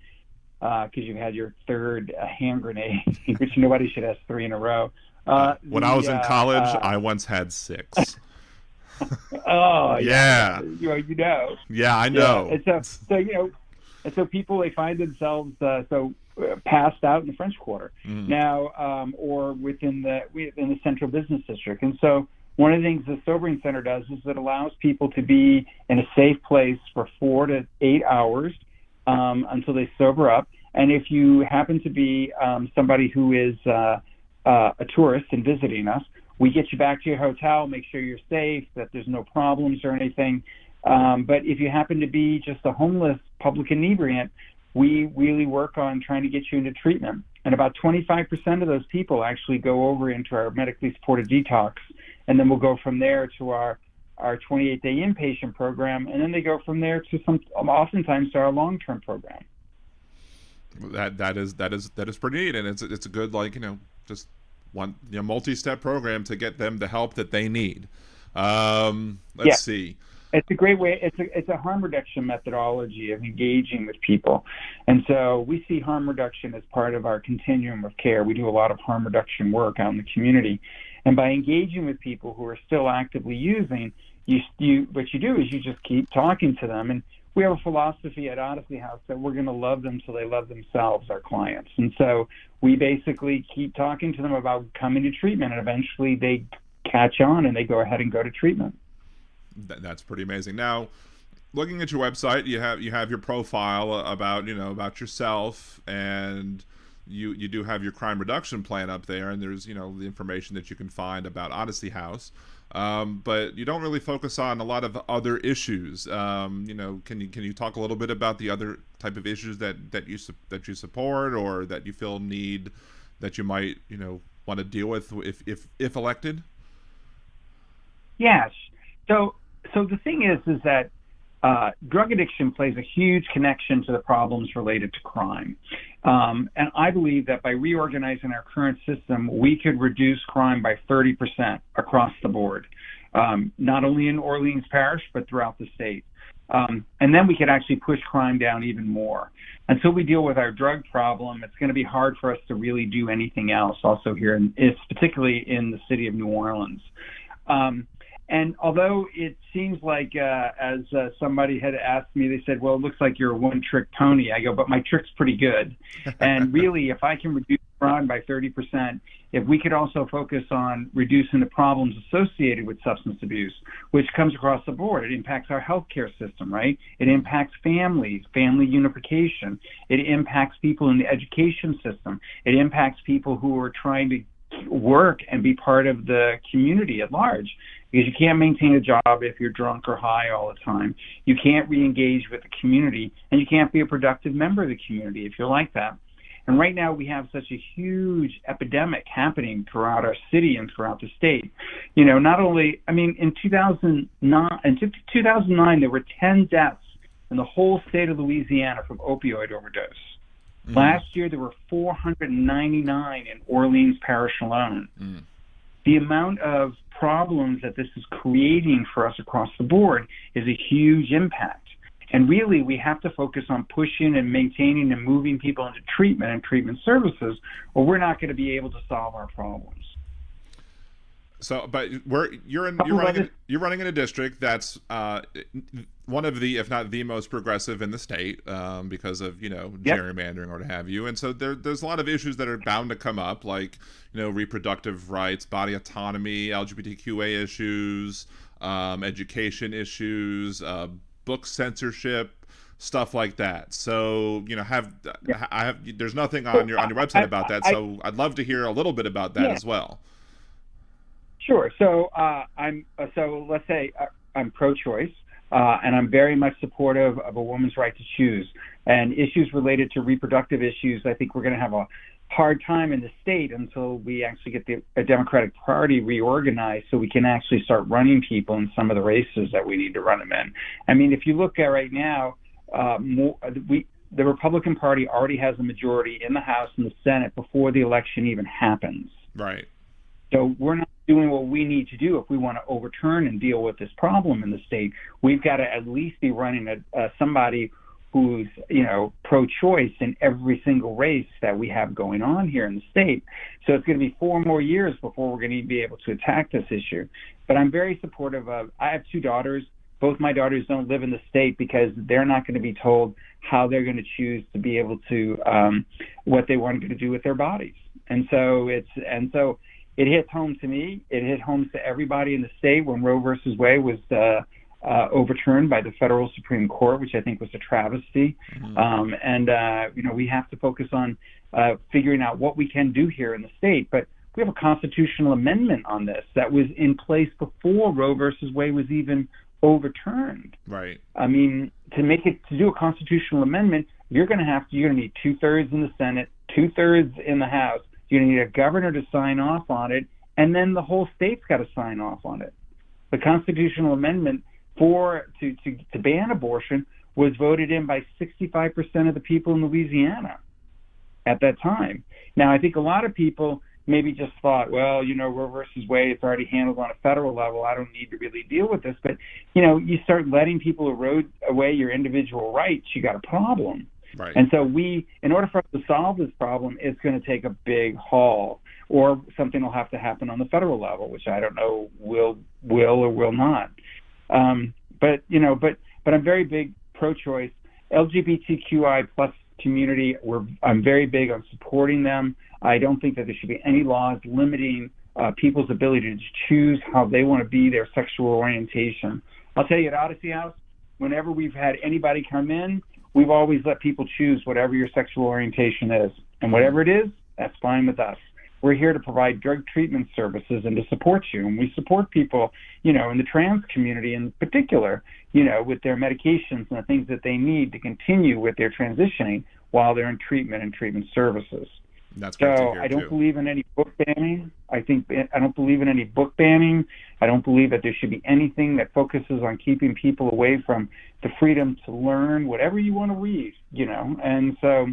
because you've had your third hand grenade, which nobody should have 3 in a row. When I was in college, I once had 6. Oh, yeah. Yeah, I know. Yeah. And so people, they find themselves passed out in the French Quarter now, or within the central business district. And so one of the things the Sobering Center does is it allows people to be in a safe place for 4 to 8 hours until they sober up. And if you happen to be somebody who is a tourist and visiting us, we get you back to your hotel, make sure you're safe, that there's no problems or anything. But if you happen to be just a homeless public inebriant, we really work on trying to get you into treatment. And about 25% of those people actually go over into our medically supported detox. And then we'll go from there to our 28-day inpatient program. And then they go from there to oftentimes to our long-term program. That is pretty neat. And it's a good, just one multi-step program to get them the help that they need. Let's see. It's a great way. It's a harm reduction methodology of engaging with people. And so we see harm reduction as part of our continuum of care. We do a lot of harm reduction work out in the community. And by engaging with people who are still actively using, what you do is you just keep talking to them. And we have a philosophy at Odyssey House that we're going to love them till they love themselves, our clients. And so we basically keep talking to them about coming to treatment, and eventually they catch on and they go ahead and go to treatment. That's pretty amazing. Now, looking at your website, you have your profile about yourself, and you do have your crime reduction plan up there, and there's the information that you can find about Odyssey House, but you don't really focus on a lot of other issues. Can you talk a little bit about the other type of issues that you support, or that you feel that you might want to deal with if elected? Yes. So the thing is that drug addiction plays a huge connection to the problems related to crime. And I believe that by reorganizing our current system, we could reduce crime by 30% across the board, not only in Orleans Parish, but throughout the state. And then we could actually push crime down even more. Until we deal with our drug problem, it's going to be hard for us to really do anything else also here, particularly in the city of New Orleans. And although it seems like, as somebody had asked me, they said, well, it looks like you're a one-trick pony. I go, but my trick's pretty good. And really, if I can reduce crime by 30%, if we could also focus on reducing the problems associated with substance abuse, which comes across the board, it impacts our healthcare system, right? It impacts families, family unification. It impacts people in the education system. It impacts people who are trying to work and be part of the community at large. Because you can't maintain a job if you're drunk or high all the time. You can't re-engage with the community, and you can't be a productive member of the community if you're like that. And right now we have such a huge epidemic happening throughout our city and throughout the state. Not only, in 2009, there were 10 deaths in the whole state of Louisiana from opioid overdose. Mm. Last year, there were 499 in Orleans Parish alone. Mm. The amount of problems that this is creating for us across the board is a huge impact. And really, we have to focus on pushing and maintaining and moving people into treatment and treatment services, or we're not going to be able to solve our problems. So, but you're running in a district that's one of the, if not the most progressive in the state, because of gerrymandering or what have you. And so there's a lot of issues that are bound to come up, like reproductive rights, body autonomy, LGBTQA issues, education issues, book censorship, stuff like that. So there's nothing on your website about that. So I'd love to hear a little bit about that as well. Sure. So let's say I'm pro-choice, and I'm very much supportive of a woman's right to choose. And issues related to reproductive issues, I think we're going to have a hard time in the state until we actually get the Democratic Party reorganized, so we can actually start running people in some of the races that we need to run them in. If you look at right now, the Republican Party already has a majority in the House and the Senate before the election even happens. Right. So we're not doing what we need to do if we want to overturn and deal with this problem in the state. We've got to at least be running somebody who's, pro-choice in every single race that we have going on here in the state. So it's going to be 4 more years before we're going to be able to attack this issue. But I'm very supportive of, I have 2 daughters. Both my daughters don't live in the state because they're not going to be told how they're going to choose to be able to, what they want to do with their bodies. And so it hits home to me. It hit home to everybody in the state when Roe versus Wade was overturned by the federal Supreme Court, which I think was a travesty. Mm-hmm. We have to focus on figuring out what we can do here in the state. But we have a constitutional amendment on this that was in place before Roe versus Wade was even overturned. Right. I mean, to do a constitutional amendment, you're going to need 2/3 in the Senate, 2/3 in the House. You're going to need a governor to sign off on it, and then the whole state's got to sign off on it. The constitutional amendment to ban abortion was voted in by 65% of the people in Louisiana at that time. Now, I think a lot of people maybe just thought, well, Roe versus Wade, it's already handled on a federal level. I don't need to really deal with this. But, you start letting people erode away your individual rights, you got a problem. Right. And so in order for us to solve this problem, it's going to take a big haul, or something will have to happen on the federal level, which I don't know will or will not. But I'm very big pro-choice. LGBTQI plus community, I'm very big on supporting them. I don't think that there should be any laws limiting people's ability to choose how they want to be, their sexual orientation. I'll tell you, at Odyssey House, whenever we've had anybody come in, we've always let people choose whatever your sexual orientation is. And whatever it is, that's fine with us. We're here to provide drug treatment services and to support you. And we support people, in the trans community in particular, with their medications and the things that they need to continue with their transitioning while they're in treatment and treatment services. That's great to hear, I don't believe in any book banning. I don't believe in any book banning. I don't believe that there should be anything that focuses on keeping people away from the freedom to learn whatever you want to read, And so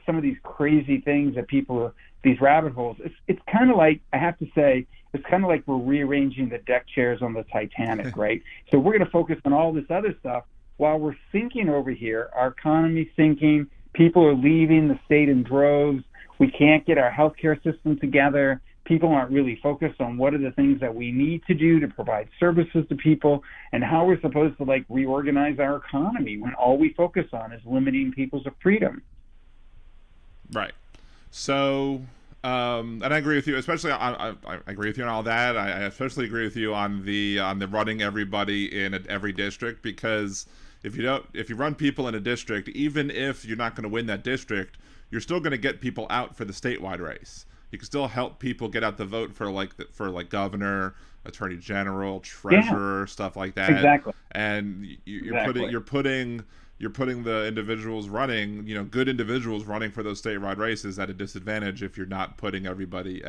some of these crazy things that these rabbit holes, it's kind of like, I have to say, it's kind of like we're rearranging the deck chairs on the Titanic, right? So we're going to focus on all this other stuff while we're sinking over here. Our economy's sinking. People are leaving the state in droves. We can't get our healthcare system together. People aren't really focused on what are the things that we need to do to provide services to people and how we're supposed to reorganize our economy when all we focus on is limiting people's freedom. Right. So, and I agree with you, especially I agree with you on all that. I especially agree with you on the running everybody in every district, because if you run people in a district, even if you're not going to win that district, you're still going to get people out for the statewide race. You can still help people get out the vote for governor, attorney general, treasurer, stuff like that. Exactly. And you're putting the individuals running, good individuals running for those statewide races at a disadvantage if you're not putting everybody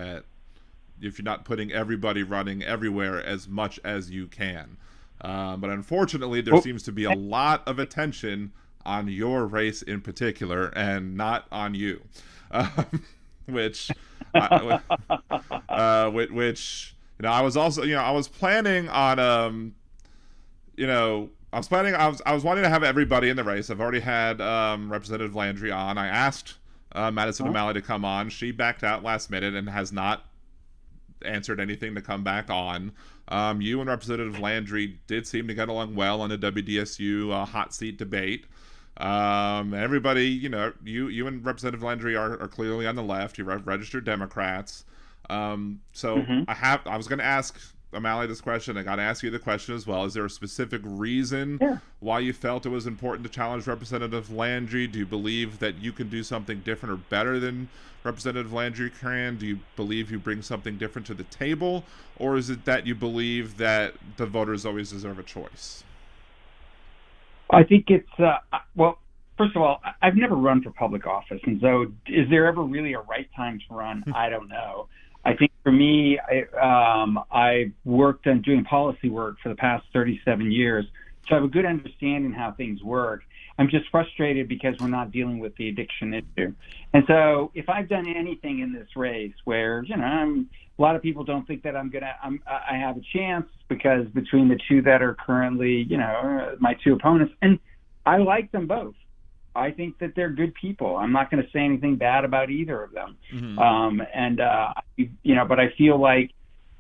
running everywhere as much as you can. But unfortunately, there seems to be a lot of attention on your race in particular, and not on you, which I was also, I was planning on, I was wanting to have everybody in the race. I've already had Representative Landry on. I asked Madison O'Malley to come on. She backed out last minute and has not answered anything to come back on. You and Representative Landry did seem to get along well on the WDSU hot seat debate. Everybody, you and Representative Landry are clearly on the left. You're registered Democrats. I was going to ask O'Malley this question. I got to ask you the question as well. Is there a specific reason why you felt it was important to challenge Representative Landry? Do you believe that you can do something different or better than Representative Landry can? Do you believe you bring something different to the table? Or is it that you believe that the voters always deserve a choice? I think it's, first of all, I've never run for public office. And so is there ever really a right time to run? I don't know. I think for me, I've worked on doing policy work for the past 37 years, so I have a good understanding how things work. I'm just frustrated because we're not dealing with the addiction issue. And so if I've done anything in this race where, a lot of people don't think that I have a chance, because between the two that are currently, my two opponents, and I like them both. I think that they're good people. I'm not going to say anything bad about either of them. But I feel like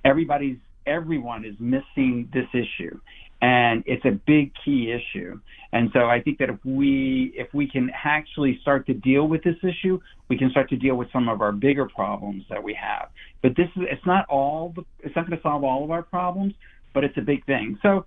everyone is missing this issue, and it's a big key issue. And so I think that if we can actually start to deal with this issue, we can start to deal with some of our bigger problems that we have. But it's not going to solve all of our problems, but it's a big thing. So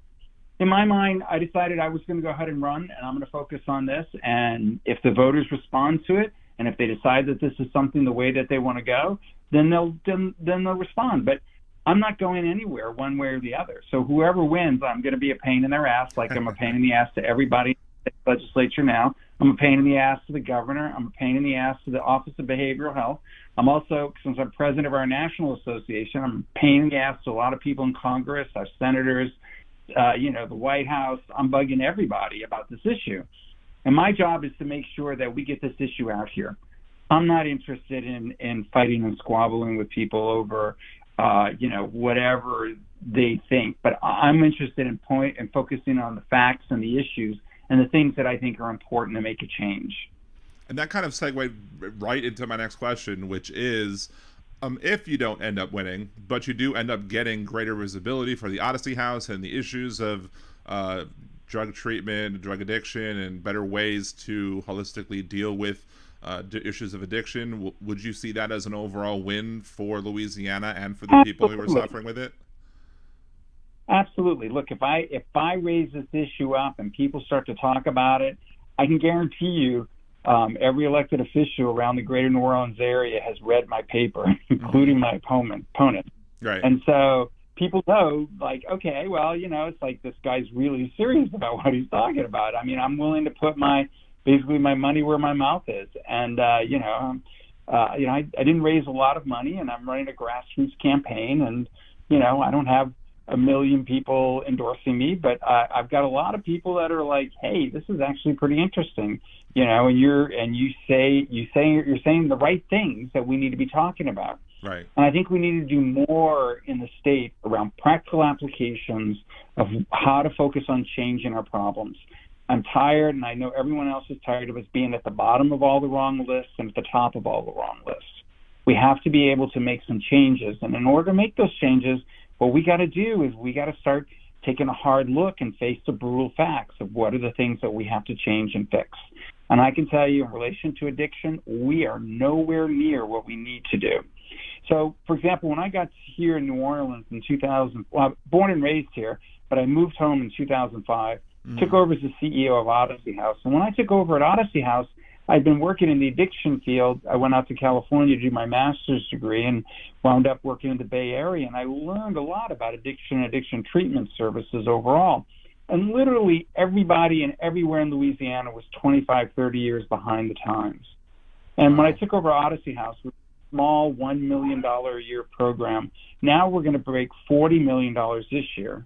in my mind, I decided I was going to go ahead and run, and I'm going to focus on this. And if the voters respond to it, and if they decide that this is something the way that they want to go, then they'll respond. But I'm not going anywhere one way or the other. So whoever wins, I'm going to be a pain in their ass, like I'm a pain in the ass to everybody in the legislature now. I'm a pain in the ass to the governor. I'm a pain in the ass to the Office of Behavioral Health. I'm also, since I'm president of our national association, I'm a pain in the ass to a lot of people in Congress, our senators, the White House. I'm bugging everybody about this issue. And my job is to make sure that we get this issue out here. I'm not interested in fighting and squabbling with people over whatever they think. But I'm interested in focusing on the facts and the issues and the things that I think are important to make a change. And that kind of segued right into my next question, which is, if you don't end up winning, but you do end up getting greater visibility for the Odyssey House and the issues of drug treatment, drug addiction, and better ways to holistically deal with issues of addiction, would you see that as an overall win for Louisiana and for the people who are suffering with it? Absolutely. Look, if I raise this issue up and people start to talk about it, I can guarantee you every elected official around the greater New Orleans area has read my paper, including my opponent. Right. And so people know, like, okay, well, it's like this guy's really serious about what he's talking about. I mean, I'm willing to put basically my money where my mouth is. And, I didn't raise a lot of money, and I'm running a grassroots campaign, and, I don't have a million people endorsing me, but I've got a lot of people that are like, hey, this is actually pretty interesting, and you're saying the right things that we need to be talking about. Right. And I think we need to do more in the state around practical applications of how to focus on changing our problems. I'm tired, and I know everyone else is tired of us being at the bottom of all the wrong lists and at the top of all the wrong lists. We have to be able to make some changes. And in order to make those changes, what we got to do is we got to start taking a hard look and face the brutal facts of what are the things that we have to change and fix. And I can tell you, in relation to addiction, we are nowhere near what we need to do. So, for example, when I got here in New Orleans in 2000, well, I'm born and raised here, but I moved home in 2005, took over as the CEO of Odyssey House. And when I took over at Odyssey House, I'd been working in the addiction field. I went out to California to do my master's degree and wound up working in the Bay Area. And I learned a lot about addiction and addiction treatment services overall. And literally everybody and everywhere in Louisiana was 25, 30 years behind the times. And when I took over Odyssey House, with a small $1 million a year program, now we're going to break $40 million this year.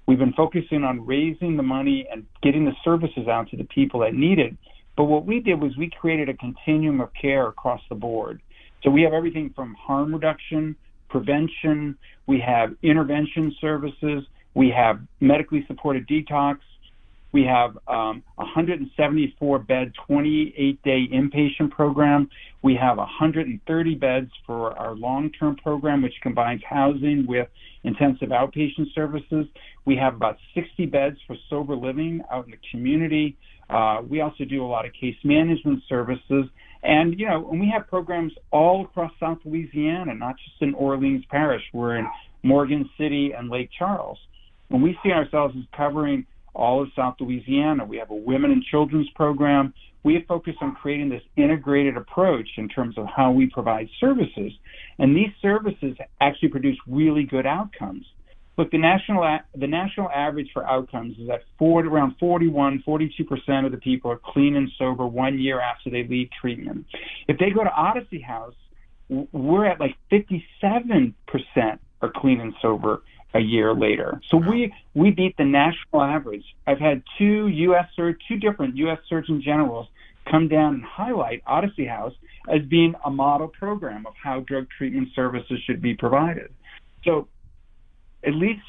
We've been focusing on raising the money and getting the services out to the people that need it. But what we did was we created a continuum of care across the board. So we have everything from harm reduction, prevention, we have intervention services, we have medically supported detox, we have 174-bed, 28-day inpatient program. We have 130 beds for our long-term program, which combines housing with intensive outpatient services. We have about 60 beds for sober living out in the community. We also do a lot of case management services. And, and we have programs all across South Louisiana, not just in Orleans Parish. We're in Morgan City and Lake Charles. And we see ourselves as covering all of South Louisiana. We have a women and children's program. We have focused on creating this integrated approach in terms of how we provide services. And these services actually produce really good outcomes. Look, the national average for outcomes is that around 42% of the people are clean and sober 1 year after they leave treatment. If they go to Odyssey House, we're at like 57% are clean and sober a year later. So we beat the national average. I've had two different U.S. Surgeon Generals come down and highlight Odyssey House as being a model program of how drug treatment services should be provided. So at least,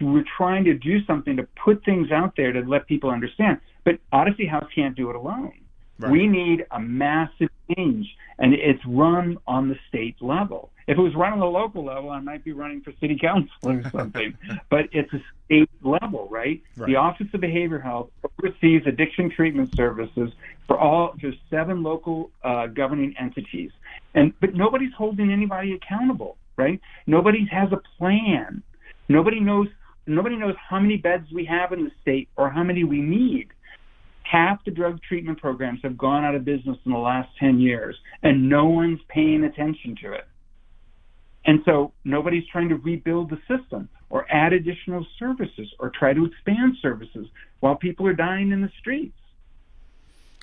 we're trying to do something to put things out there to let people understand. But Odyssey House can't do it alone. Right. We need a massive change, and it's run on the state level. If it was run on the local level, I might be running for city council or something. But it's a state level, right? The Office of Behavioral Health oversees addiction treatment services for 7 local governing entities, but nobody's holding anybody accountable, right? Nobody has a plan. Nobody knows how many beds we have in the state or how many we need. Half the drug treatment programs have gone out of business in the last 10 years, and no one's paying attention to it. And so nobody's trying to rebuild the system or add additional services or try to expand services while people are dying in the streets.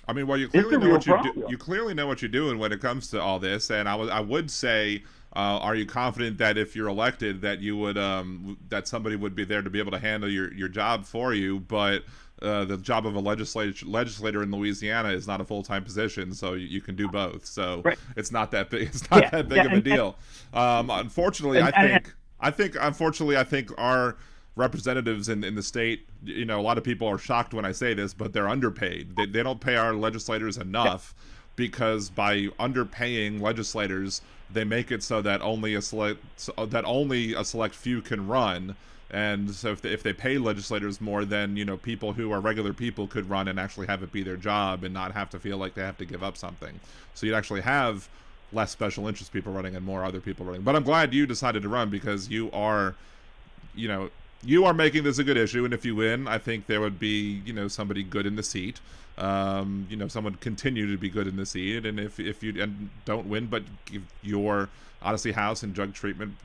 I mean, well, you clearly know what you're doing when it comes to all this, and I would say, are you confident that if you're elected, that you would that somebody would be there to be able to handle your job for you? But the job of a legislator in Louisiana is not a full-time position, so you can do both. So it's not that big. It's not that big of a deal. Unfortunately, I think our representatives in the state, a lot of people are shocked when I say this, but they're underpaid. They don't pay our legislators enough because by underpaying legislators, they make it so that only a select few can run. And so if they pay legislators more, then people who are regular people could run and actually have it be their job and not have to feel like they have to give up something. So you'd actually have less special interest people running and more other people running. But I'm glad you decided to run because you are making this a good issue, and if you win, I think there would be somebody good in the seat. Someone continue to be good in the seat, and if you don't win, but give your Odyssey House and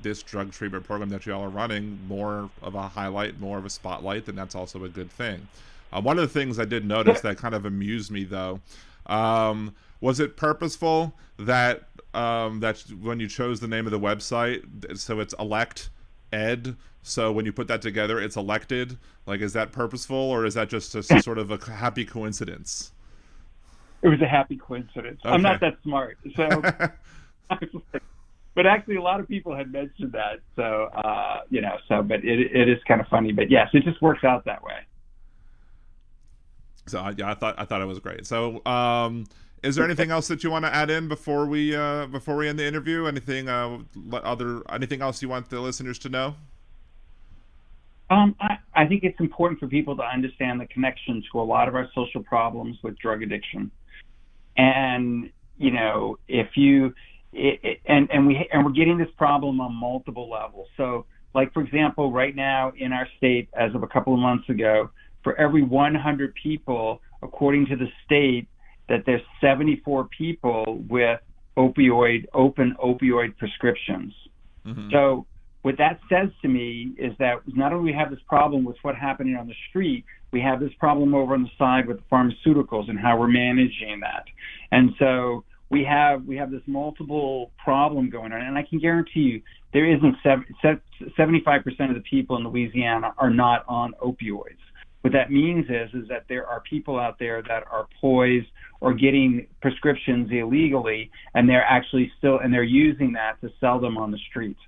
this drug treatment program that y'all are running more of a highlight, more of a spotlight, then that's also a good thing. One of the things I did notice that kind of amused me though, was it purposeful that when you chose the name of the website, so it's Elect Ed, so when you put that together, it's elected? Like, is that purposeful, or is that just a sort of a happy coincidence? It was a happy coincidence. Okay. I'm not that smart, so. But actually, a lot of people had mentioned that, so but it is kind of funny. But yes, it just works out that way. So I thought it was great. So, is there anything else that you want to add in before we end the interview? Anything else you want the listeners to know? I think it's important for people to understand the connection to a lot of our social problems with drug addiction, and we're getting this problem on multiple levels. So, like for example, right now in our state, as of a couple of months ago, for every 100 people, according to the state, that there's 74 people with open opioid prescriptions. Mm-hmm. So what that says to me is that not only we have this problem with what's happening on the street, we have this problem over on the side with the pharmaceuticals and how we're managing that. And so we have this multiple problem going on. And I can guarantee you there isn't 75% of the people in Louisiana are not on opioids. What that means is that there are people out there that are poised or getting prescriptions illegally, and they're actually they're using that to sell them on the streets.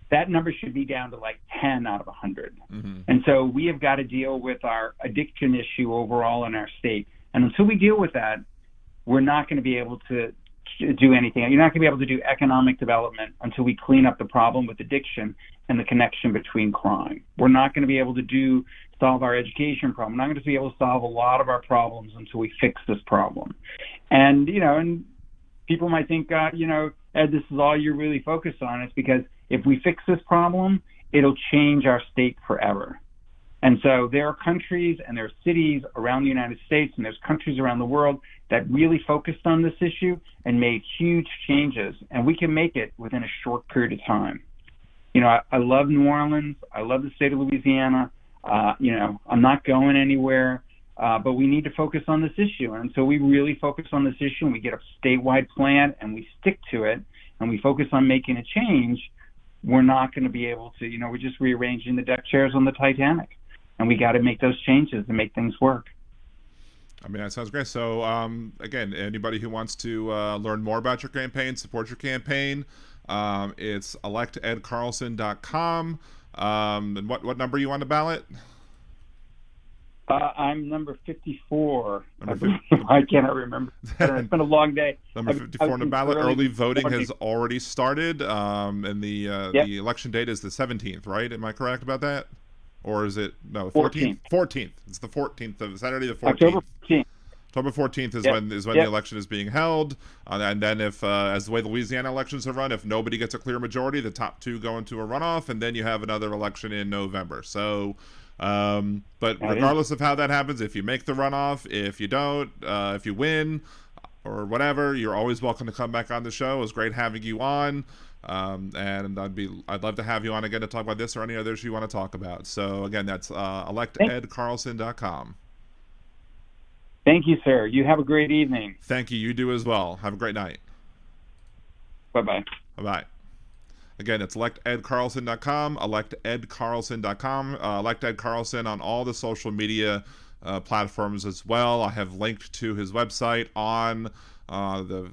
That number should be down to like 10 out of 100. Mm-hmm. And so we have got to deal with our addiction issue overall in our state. And until we deal with that, we're not going to be able to do anything. You're not going to be able to do economic development until we clean up the problem with addiction and the connection between crime. We're not going to be able to solve our education problem. We're not going to be able to solve a lot of our problems until we fix this problem. And, and people might think, Ed, this is all you're really focused on. It's because if we fix this problem, it'll change our state forever. And so there are countries and there are cities around the United States and there's countries around the world that really focused on this issue and made huge changes. And we can make it within a short period of time. I love New Orleans. I love the state of Louisiana. I'm not going anywhere, but we need to focus on this issue. And so we really focus on this issue and we get a statewide plan and we stick to it and we focus on making a change. we're not going to be able to, we're just rearranging the deck chairs on the Titanic, and we got to make those changes to make things work. I mean, that sounds great. So, again, anybody who wants to learn more about your campaign, support your campaign, it's electedcarlson.com. And what number are you on the ballot? I'm number 54. I cannot remember. It's been a long day. Number 54 on the ballot. Early voting has already started, and the election date is the 17th, right? Am I correct about that? Or is it, no, 14th? 14th. It's the 14th of Saturday, the 14th. October 14th. October 14th is when the election is being held. And then if, as the way the Louisiana elections are run, if nobody gets a clear majority, the top two go into a runoff, and then you have another election in November. So, but regardless of how that happens, if you make the runoff, if you don't, if you win, or whatever, you're always welcome to come back on the show. It was great having you on. And I'd love to have you on again to talk about this or any others you want to talk about. So again, that's electedcarlson.com. Thank you, sir. You have a great evening. Thank you. You do as well. Have a great night. Bye-bye. Bye-bye. Again, it's electedcarlson.com, electedcarlson.com. Elect Ed Carlson on all the social media platforms as well. I have linked to his website on the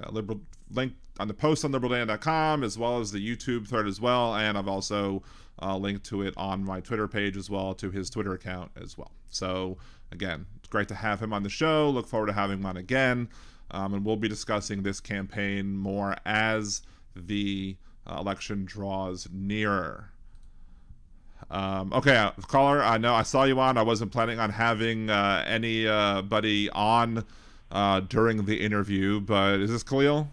liberal link on the post on liberaldan.com, as well as the YouTube thread as well, and I've also linked to it on my Twitter page as well, to his Twitter account as well. So again, it's great to have him on the show. Look forward to having him on again, and we'll be discussing this campaign more as the election draws nearer. Okay, caller, I know I saw you on. I wasn't planning on having anybody on during the interview, but is this Khalil?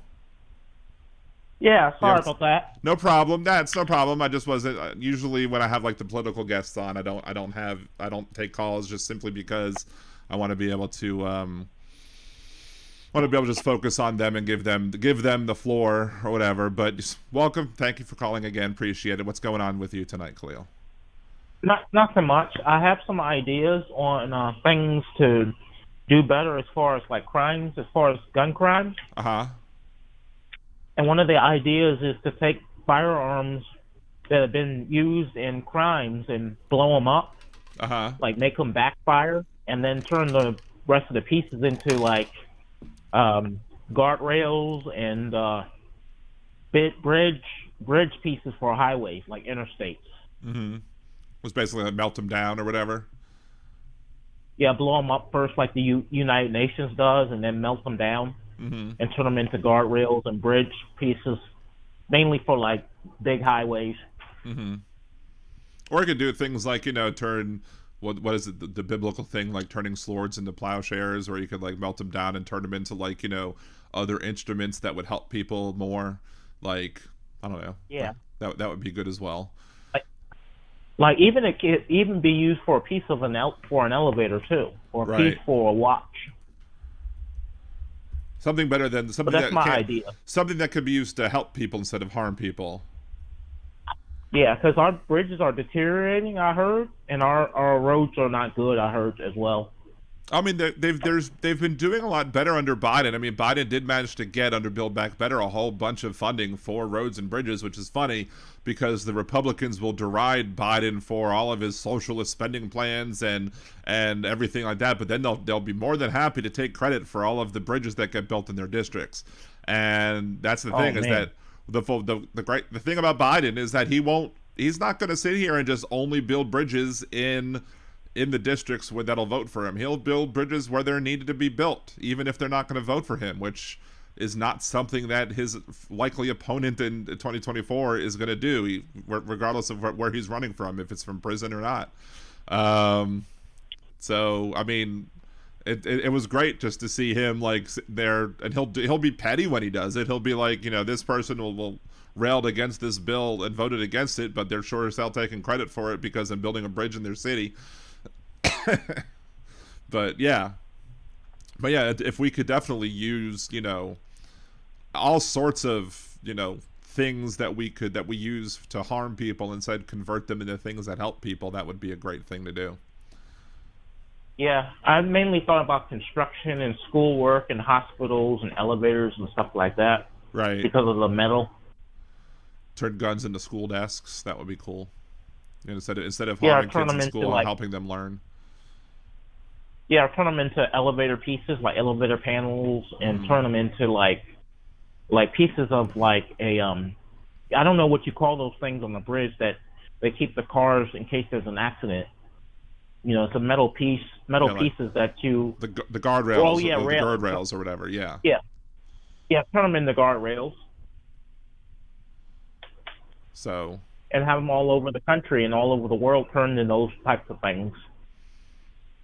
Yeah, sorry about that. No problem. That's no problem. I just wasn't. Usually, when I have like the political guests on, I don't take calls just simply because I want to be able to just focus on them and give them the floor or whatever. But just welcome. Thank you for calling again. Appreciate it. What's going on with you tonight, Khalil? Nothing much. I have some ideas on things to do better as far as like crimes, as far as gun crimes. And one of the ideas is to take firearms that have been used in crimes and blow them up, like make them backfire, and then turn the rest of the pieces into like guardrails and bridge pieces for highways, like interstates. Was basically like melt them down or whatever. Yeah, blow them up first, like the United Nations does, and then melt them down. And turn them into guardrails and bridge pieces, mainly for like big highways. Or you could do things like, turn what is it, the biblical thing, like turning swords into plowshares, or you could like melt them down and turn them into like other instruments that would help people more. Like, I don't know. Yeah, that would be good as well. Like even it could even be used for a piece of an elevator too, or a piece for a watch. Something better than something that's my idea. Something that could be used to help people instead of harm people. Yeah, because our bridges are deteriorating, I heard, and our roads are not good, I heard as well. I mean, they've been doing a lot better under Biden. I mean, Biden did manage to get under Build Back Better a whole bunch of funding for roads and bridges, which is funny because the Republicans will deride Biden for all of his socialist spending plans and everything like that. But then they'll be more than happy to take credit for all of the bridges that get built in their districts. And that's the thing, is that the thing about Biden is that he's not going to sit here and just only build bridges in the districts that'll vote for him. He'll build bridges where they're needed to be built, even if they're not going to vote for him, which is not something that his likely opponent in 2024 is going to do, regardless of where he's running from, if it's from prison or not. So, I mean, it was great just to see him like there, and he'll be petty when he does it. He'll be like, this person will railed against this bill and voted against it, but they're sure as hell taking credit for it because I'm building a bridge in their city. But yeah, if we could definitely use all sorts of things that we use to harm people, instead convert them into things that help people, that would be a great thing to do. Yeah, I mainly thought about construction and schoolwork and hospitals and elevators and stuff like that, right? Because of the metal. turn guns into school desks. That would be cool. Instead of harming kids in school and helping them learn. Yeah, turn them into elevator pieces, like elevator panels, and turn them into like pieces of like a I don't know what you call those things on the bridge that they keep the cars in case there's an accident. It's a metal pieces that you the guardrails. Oh yeah, the guardrails or whatever. Yeah. Yeah, turn them into guardrails. So. And have them all over the country and all over the world turned into those types of things.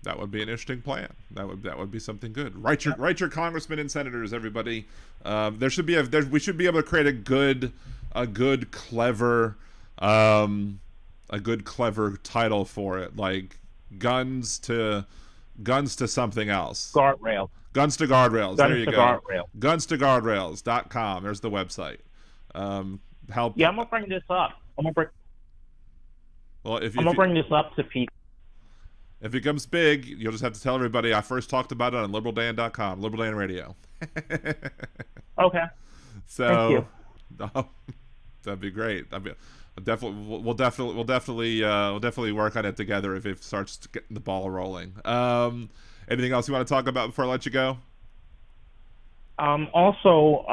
That would be an interesting plan. That would be something good. Write your congressmen and senators, everybody. We should be able to create a good clever title for it, like guns to something else. Guardrail. Guns to guardrails. There you go. Guardrail. Gunstoguardrails.com. There's the website. Help. Yeah, I'm gonna bring this up. I'm gonna bring this up to people. If it becomes big, you'll just have to tell everybody I first talked about it on liberaldan.com, Liberal Dan Radio. Okay. So, thank you. Oh, that'd be great. We'll definitely work on it together if it starts getting the ball rolling. Anything else you want to talk about before I let you go? Also,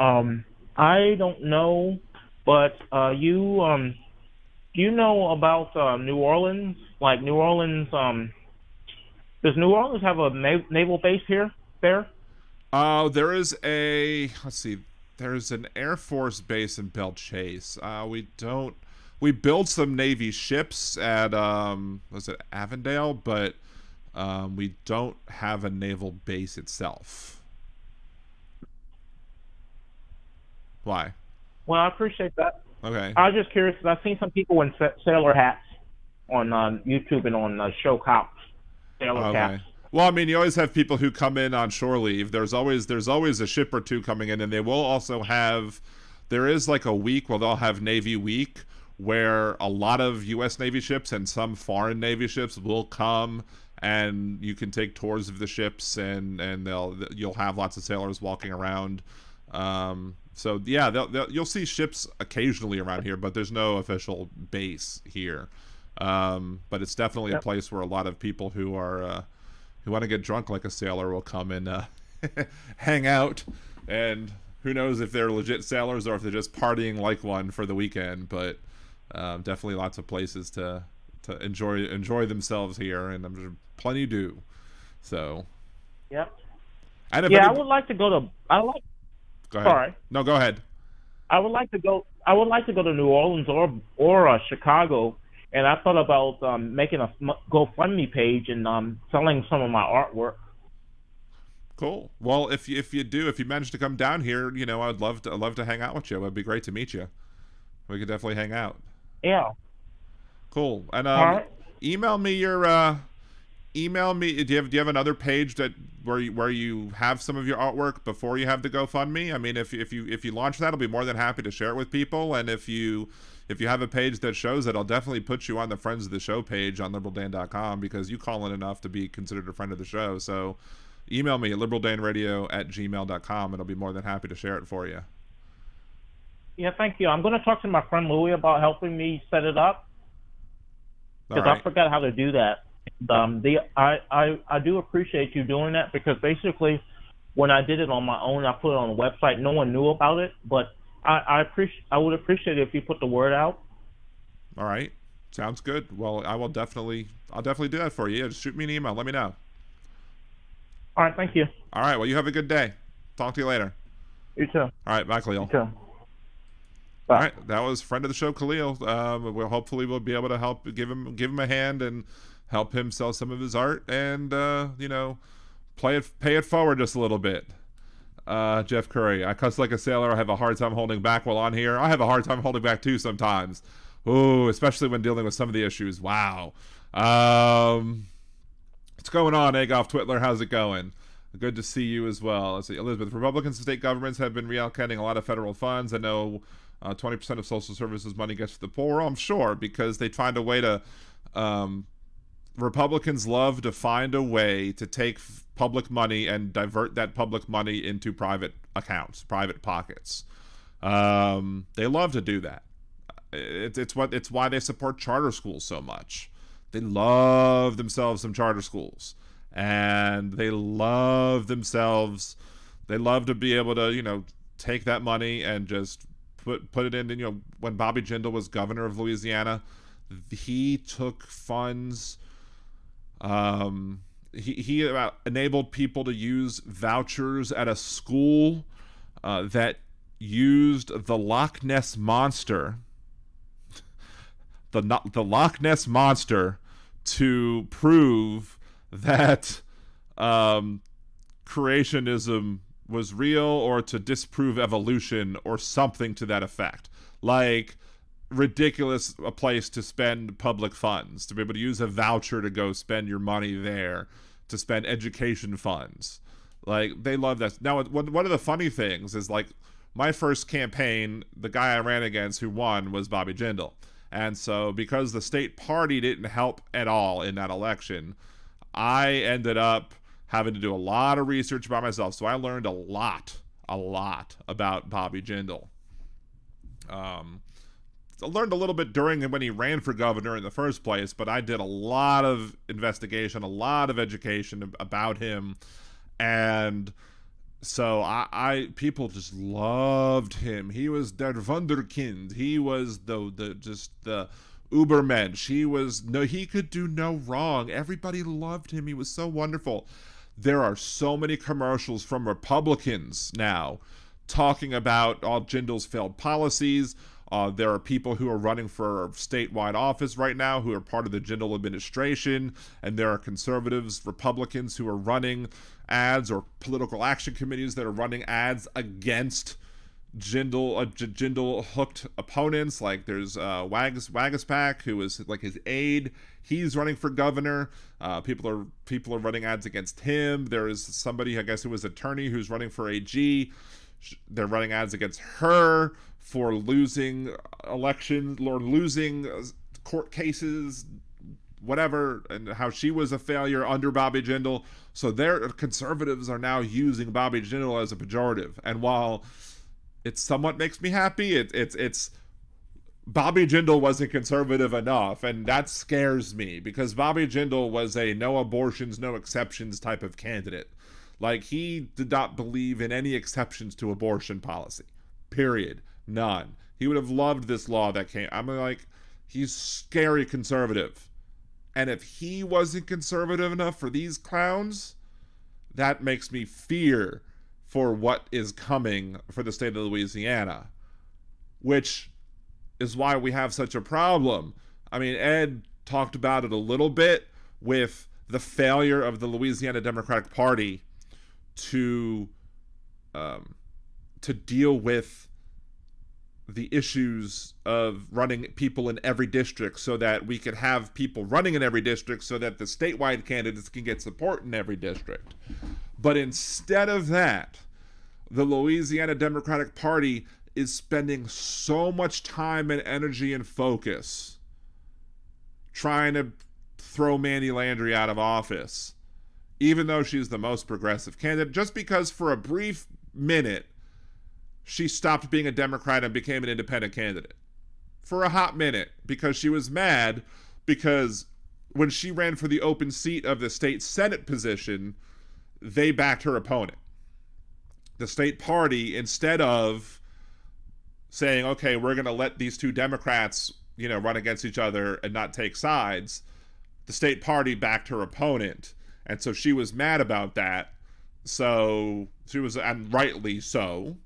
I don't know, but do you know about New Orleans? Like New Orleans, does New Orleans have a naval base there? There is there's an Air Force base in Belle Chase. We build some Navy ships at was it Avondale, but we don't have a naval base itself. Why? Well, I appreciate that. Okay. I was just curious because I've seen some people in sailor hats on YouTube and on show cops. Sailor caps. Well, I mean, you always have people who come in on shore leave. There's always a ship or two coming in, and they will also have. There is like a week where they'll have Navy Week, where a lot of U.S. Navy ships and some foreign Navy ships will come, and you can take tours of the ships, and you'll have lots of sailors walking around. So yeah, you'll see ships occasionally around here, but there's no official base here. But it's definitely a place where a lot of people who want to get drunk like a sailor will come and hang out. And who knows if they're legit sailors or if they're just partying like one for the weekend. But definitely lots of places to enjoy themselves here, and I'm sure plenty do. So. Yep. And I would like to go to. Go ahead. Sorry. No, go ahead. I would like to go to New Orleans or Chicago, and I thought about making a GoFundMe page and selling some of my artwork. Cool. Well, if you manage to come down here, I'd love to hang out with you. It would be great to meet you. We could definitely hang out. Yeah. Cool. And all right. Email me your. Email me. Do you have another page where you have some of your artwork before you have the GoFundMe? I mean, if you launch that, I'll be more than happy to share it with people. And if you have a page that shows it, I'll definitely put you on the Friends of the Show page on liberaldan.com because you call in enough to be considered a friend of the show. So email me at liberaldanradio@gmail.com and I'll be more than happy to share it for you. Yeah, thank you. I'm going to talk to my friend Louie about helping me set it up because I forgot how to do that. I do appreciate you doing that because basically when I did it on my own, I put it on the website. No one knew about it, but I would appreciate it if you put the word out. All right. Sounds good. Well, I'll definitely do that for you. Yeah, just shoot me an email. Let me know. All right. Thank you. All right. Well, you have a good day. Talk to you later. You too. All right. Bye, Khalil. You too. All right. That was friend of the show, Khalil. We'll be able to help give him a hand and help him sell some of his art and, pay it forward just a little bit. Jeff Curry, I cuss like a sailor. I have a hard time holding back while on here. I have a hard time holding back too sometimes. Ooh, especially when dealing with some of the issues. Wow. What's going on, Eggoff Twitler? How's it going? Good to see you as well. Let's see. Elizabeth, Republicans and state governments have been reallocating a lot of federal funds. I know 20% of social services money gets to the poor. I'm sure because they find a way to... Republicans love to find a way to take public money and divert that public money into private accounts, private pockets. They love to do that. It's why they support charter schools so much. They love themselves some charter schools, and they love to be able to, take that money and just put it in. When Bobby Jindal was governor of Louisiana, he took funds. He enabled people to use vouchers at a school that used the Loch Ness Monster. The Loch Ness Monster to prove that creationism was real, or to disprove evolution, or something to that effect. Like, ridiculous a place to spend public funds, to be able to use a voucher to go spend your money there, to spend education funds. Like, they love that. Now, one of the funny things is, like, my first campaign, the guy I ran against who won was Bobby Jindal. And so, because the state party didn't help at all in that election, I ended up having to do a lot of research by myself. So I learned a lot about Bobby Jindal. I learned a little bit during when he ran for governor in the first place, but I did a lot of investigation, a lot of education about him. And so people just loved him. He was der Wunderkind. He was the Ubermensch. He could do no wrong. Everybody loved him. He was so wonderful. There are so many commercials from Republicans now talking about all Jindal's failed policies. There are people who are running for statewide office right now who are part of the Jindal administration, and there are conservatives, Republicans who are running ads, or political action committees that are running ads against Jindal hooked opponents. Like, there's Wagaspak, who is like his aide. He's running for governor. People are running ads against him. There is somebody, I guess, who was attorney who's running for AG. They're running ads against her for losing elections, or losing court cases, whatever, and how she was a failure under Bobby Jindal. So their conservatives are now using Bobby Jindal as a pejorative. And while it somewhat makes me happy, it's Bobby Jindal wasn't conservative enough, and that scares me, because Bobby Jindal was a no abortions, no exceptions type of candidate. Like, he did not believe in any exceptions to abortion policy. Period. None. He would have loved this law that came. I'm like, he's scary conservative. And if he wasn't conservative enough for these clowns, that makes me fear for what is coming for the state of Louisiana, which is why we have such a problem. I mean, Ed talked about it a little bit with the failure of the Louisiana Democratic Party to deal with the issues of running people in every district, so that we could have people running in every district, so that the statewide candidates can get support in every district. But instead of that, the Louisiana Democratic Party is spending so much time and energy and focus trying to throw Mandy Landry out of office, even though she's the most progressive candidate, just because for a brief minute she stopped being a Democrat and became an independent candidate. For a hot minute, because she was mad, because when she ran for the open seat of the state Senate position, they backed her opponent. The state party, instead of saying, okay, we're going to let these two Democrats, run against each other and not take sides, the state party backed her opponent. And so she was mad about that. So she was, and rightly so,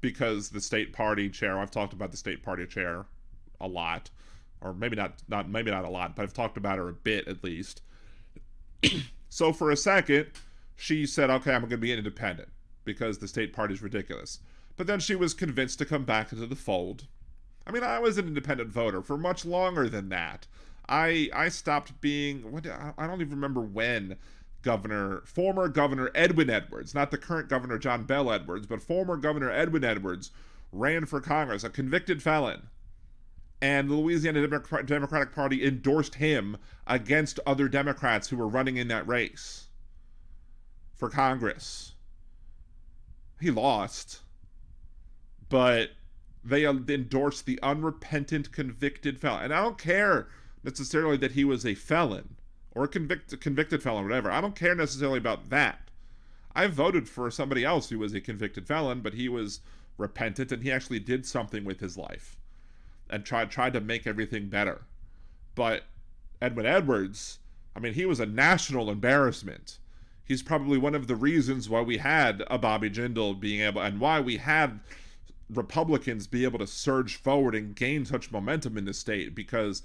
because the state party chair, I've talked about the state party chair a lot, or maybe not a lot, but I've talked about her a bit at least. So for a second, she said, okay, I'm going to be an independent because the state party is ridiculous. But then she was convinced to come back into the fold. I mean, I was an independent voter for much longer than that. I stopped being, I don't even remember when former Governor Edwin Edwards, not the current Governor John Bell Edwards, but former Governor Edwin Edwards ran for Congress, a convicted felon. And the Louisiana Democratic Party endorsed him against other Democrats who were running in that race for Congress. He lost, but They endorsed the unrepentant convicted felon. And I don't care necessarily that he was a felon or a convicted felon or whatever. I don't care necessarily about that. I voted for somebody else who was a convicted felon, but he was repentant and he actually did something with his life and tried to make everything better. But Edwin Edwards, I mean, he was a national embarrassment. He's probably one of the reasons why we had a Bobby Jindal being able, and why we had Republicans be able to surge forward and gain such momentum in the state, because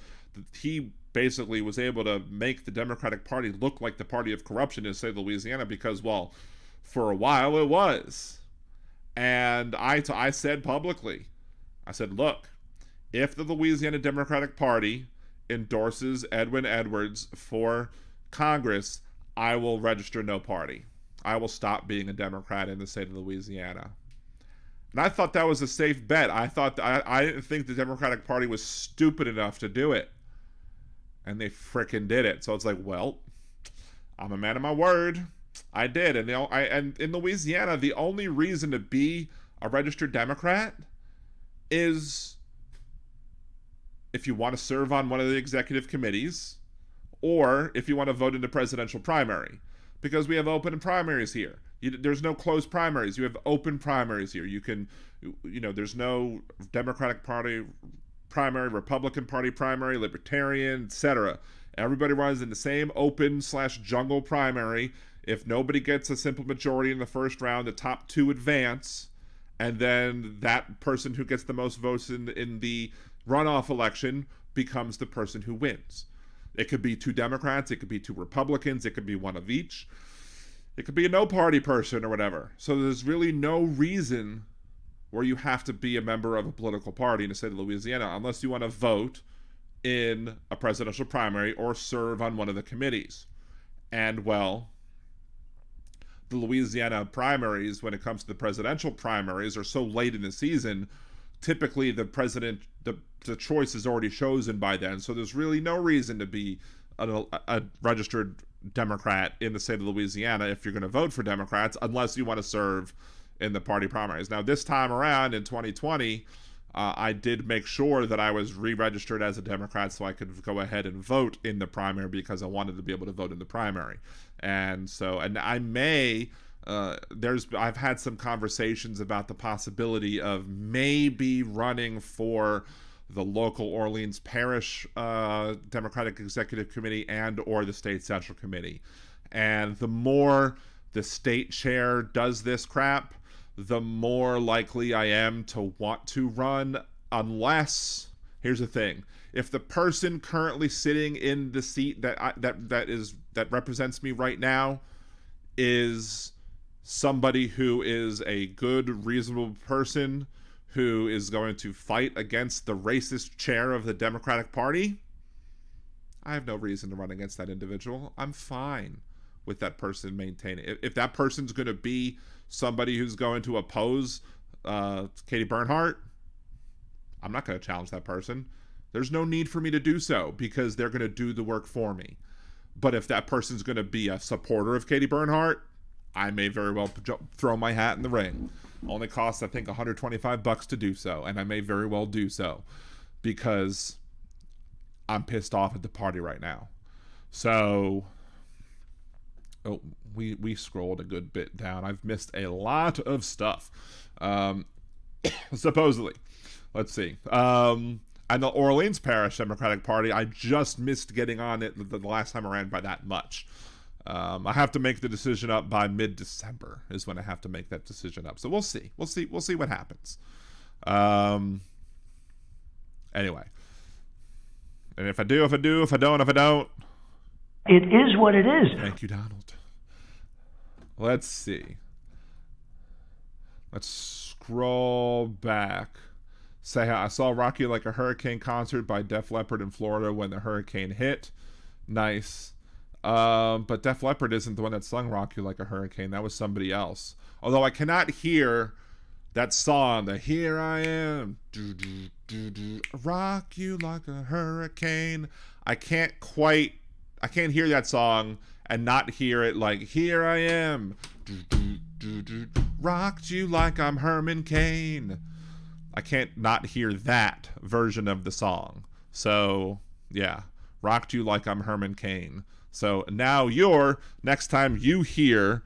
he basically was able to make the Democratic Party look like the party of corruption in the state of Louisiana, because, well, for a while it was. And I said publicly, I said, look, if the Louisiana Democratic Party endorses Edwin Edwards for Congress, I will register no party. I will stop being a Democrat in the state of Louisiana. And I thought that was a safe bet. I didn't think the Democratic Party was stupid enough to do it. And they frickin' did it. So it's like, well, I'm a man of my word. I did. And and in Louisiana, the only reason to be a registered Democrat is if you want to serve on one of the executive committees, or if you want to vote in the presidential primary, because we have open primaries here. There's no closed primaries. You have open primaries here. You can, there's no Democratic Party primary, Republican Party primary, Libertarian, etc. Everybody runs in the same open/jungle primary. If nobody gets a simple majority in the first round, the top two advance, and then that person who gets the most votes in the runoff election becomes the person who wins. It could be two Democrats, it could be two Republicans, it could be one of each. It could be a no-party person or whatever. So there's really no reason where you have to be a member of a political party in the state of Louisiana unless you want to vote in a presidential primary or serve on one of the committees. And, well, the Louisiana primaries, when it comes to the presidential primaries, are so late in the season, typically the president, the choice is already chosen by then. So there's really no reason to be a registered Democrat in the state of Louisiana if you're going to vote for Democrats, unless you want to serve in the party primaries. Now, this time around in 2020, I did make sure that I was re-registered as a Democrat so I could go ahead and vote in the primary, because I wanted to be able to vote in the primary. And so, and I may, I've had some conversations about the possibility of maybe running for the local Orleans Parish Democratic Executive Committee and or the State Central Committee. And the more the state chair does this crap, the more likely I am to want to run, unless, here's the thing, if the person currently sitting in the seat that represents me right now is somebody who is a good, reasonable person who is going to fight against the racist chair of the Democratic Party, I have no reason to run against that individual. I'm fine with that person maintaining. If that person's going to be somebody who's going to oppose Katie Bernhardt, I'm not going to challenge that person. There's no need for me to do so, because they're going to do the work for me. But if that person's going to be a supporter of Katie Bernhardt, I may very well throw my hat in the ring. Only costs, I think, $125 to do so, and I may very well do so, because I'm pissed off at the party right now. So, we scrolled a good bit down. I've missed a lot of stuff. Supposedly. Let's see. And the Orleans Parish Democratic Party, I just missed getting on it the last time around by that much. I have to make the decision up by mid-December is when I have to make that decision up. So we'll see. We'll see what happens. Anyway. And if I do, if I don't, if I don't. It is what it is. Thank you, Donald. Let's see. Let's scroll back. Say I saw Rock You Like a Hurricane concert by Def Leppard in Florida when the hurricane hit. Nice. But Def Leppard isn't the one that sung Rock You Like a Hurricane. That was somebody else. Although I cannot hear that song, the Here I Am, rock you like a hurricane. I can't hear that song and not hear it like, here I am, rocked you like I'm Herman Cain. I can't not hear that version of the song. So, yeah. Rocked You Like I'm Herman Cain. So now next time you hear,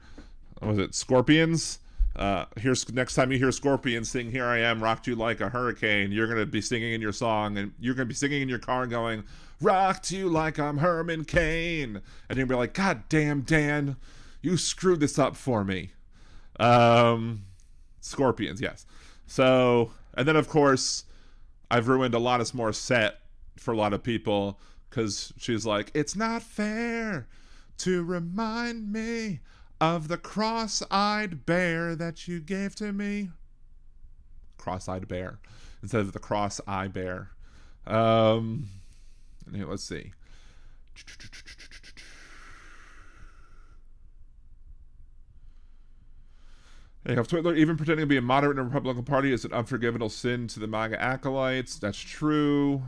what was it, Scorpions? Next time you hear Scorpions sing Here I Am, Rocked You Like a Hurricane, you're going to be singing in your song, and you're going to be singing in your car and going, Rocked You Like I'm Herman Cain. And you're going to be like, God damn, Dan, you screwed this up for me. Scorpions, yes. So, and then of course, I've ruined Alanis Morissette for a lot of people, because she's like, it's not fair to remind me of the cross-eyed bear that you gave to me. Cross-eyed bear instead of the cross-eye bear. Let's see. Hey, Twitler, even pretending to be a moderate in the Republican Party is an unforgivable sin to the MAGA acolytes. That's true.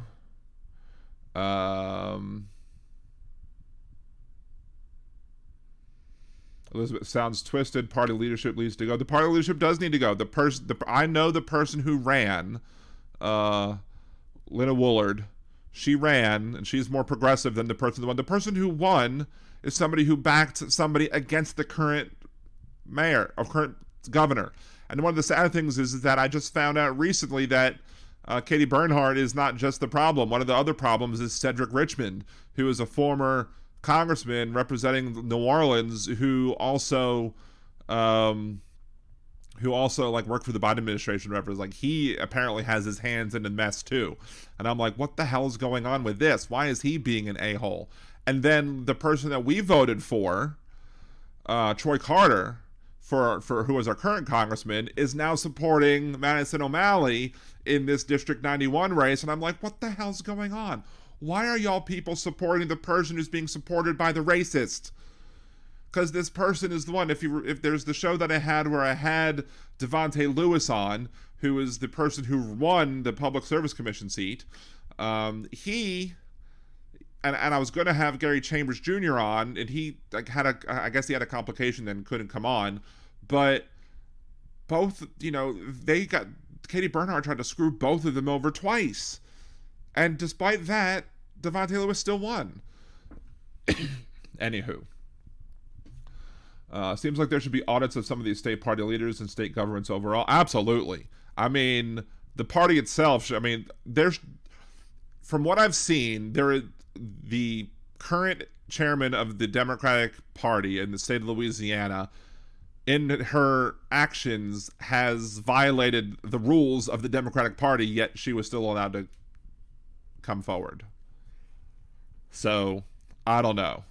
Elizabeth sounds twisted. Party leadership needs to go. The party leadership does need to go. I know the person who ran, Lena Woolard. She ran, and she's more progressive than the person who won. The person who won is somebody who backed somebody against the current mayor or current governor. And one of the sad things is that I just found out recently that Katie Bernhardt is not just the problem. One of the other problems is Cedric Richmond, who is a former congressman representing New Orleans, who also like worked for the Biden administration. Like, he apparently has his hands in the mess too. And I'm like, what the hell is going on with this? Why is he being an a-hole? And then the person that we voted for, Troy Carter, for who was our current congressman, is now supporting Madison O'Malley in this District 91 race. And I'm like, what the hell's going on? Why are y'all people supporting the person who's being supported by the racist? Because this person is the one. If there's the show that I had where I had Devontae Lewis on, who is the person who won the Public Service Commission seat, and I was going to have Gary Chambers Jr. on, and he I guess he had a complication and couldn't come on. But both, they got, Katie Bernhardt tried to screw both of them over twice. And despite that, Devontae Lewis still won. Anywho. Seems like there should be audits of some of these state party leaders and state governments overall. Absolutely. I mean, the party itself, there's, from what I've seen, the current chairman of the Democratic Party in the state of Louisiana, in her actions, has violated the rules of the Democratic Party, yet she was still allowed to come forward. So, I don't know.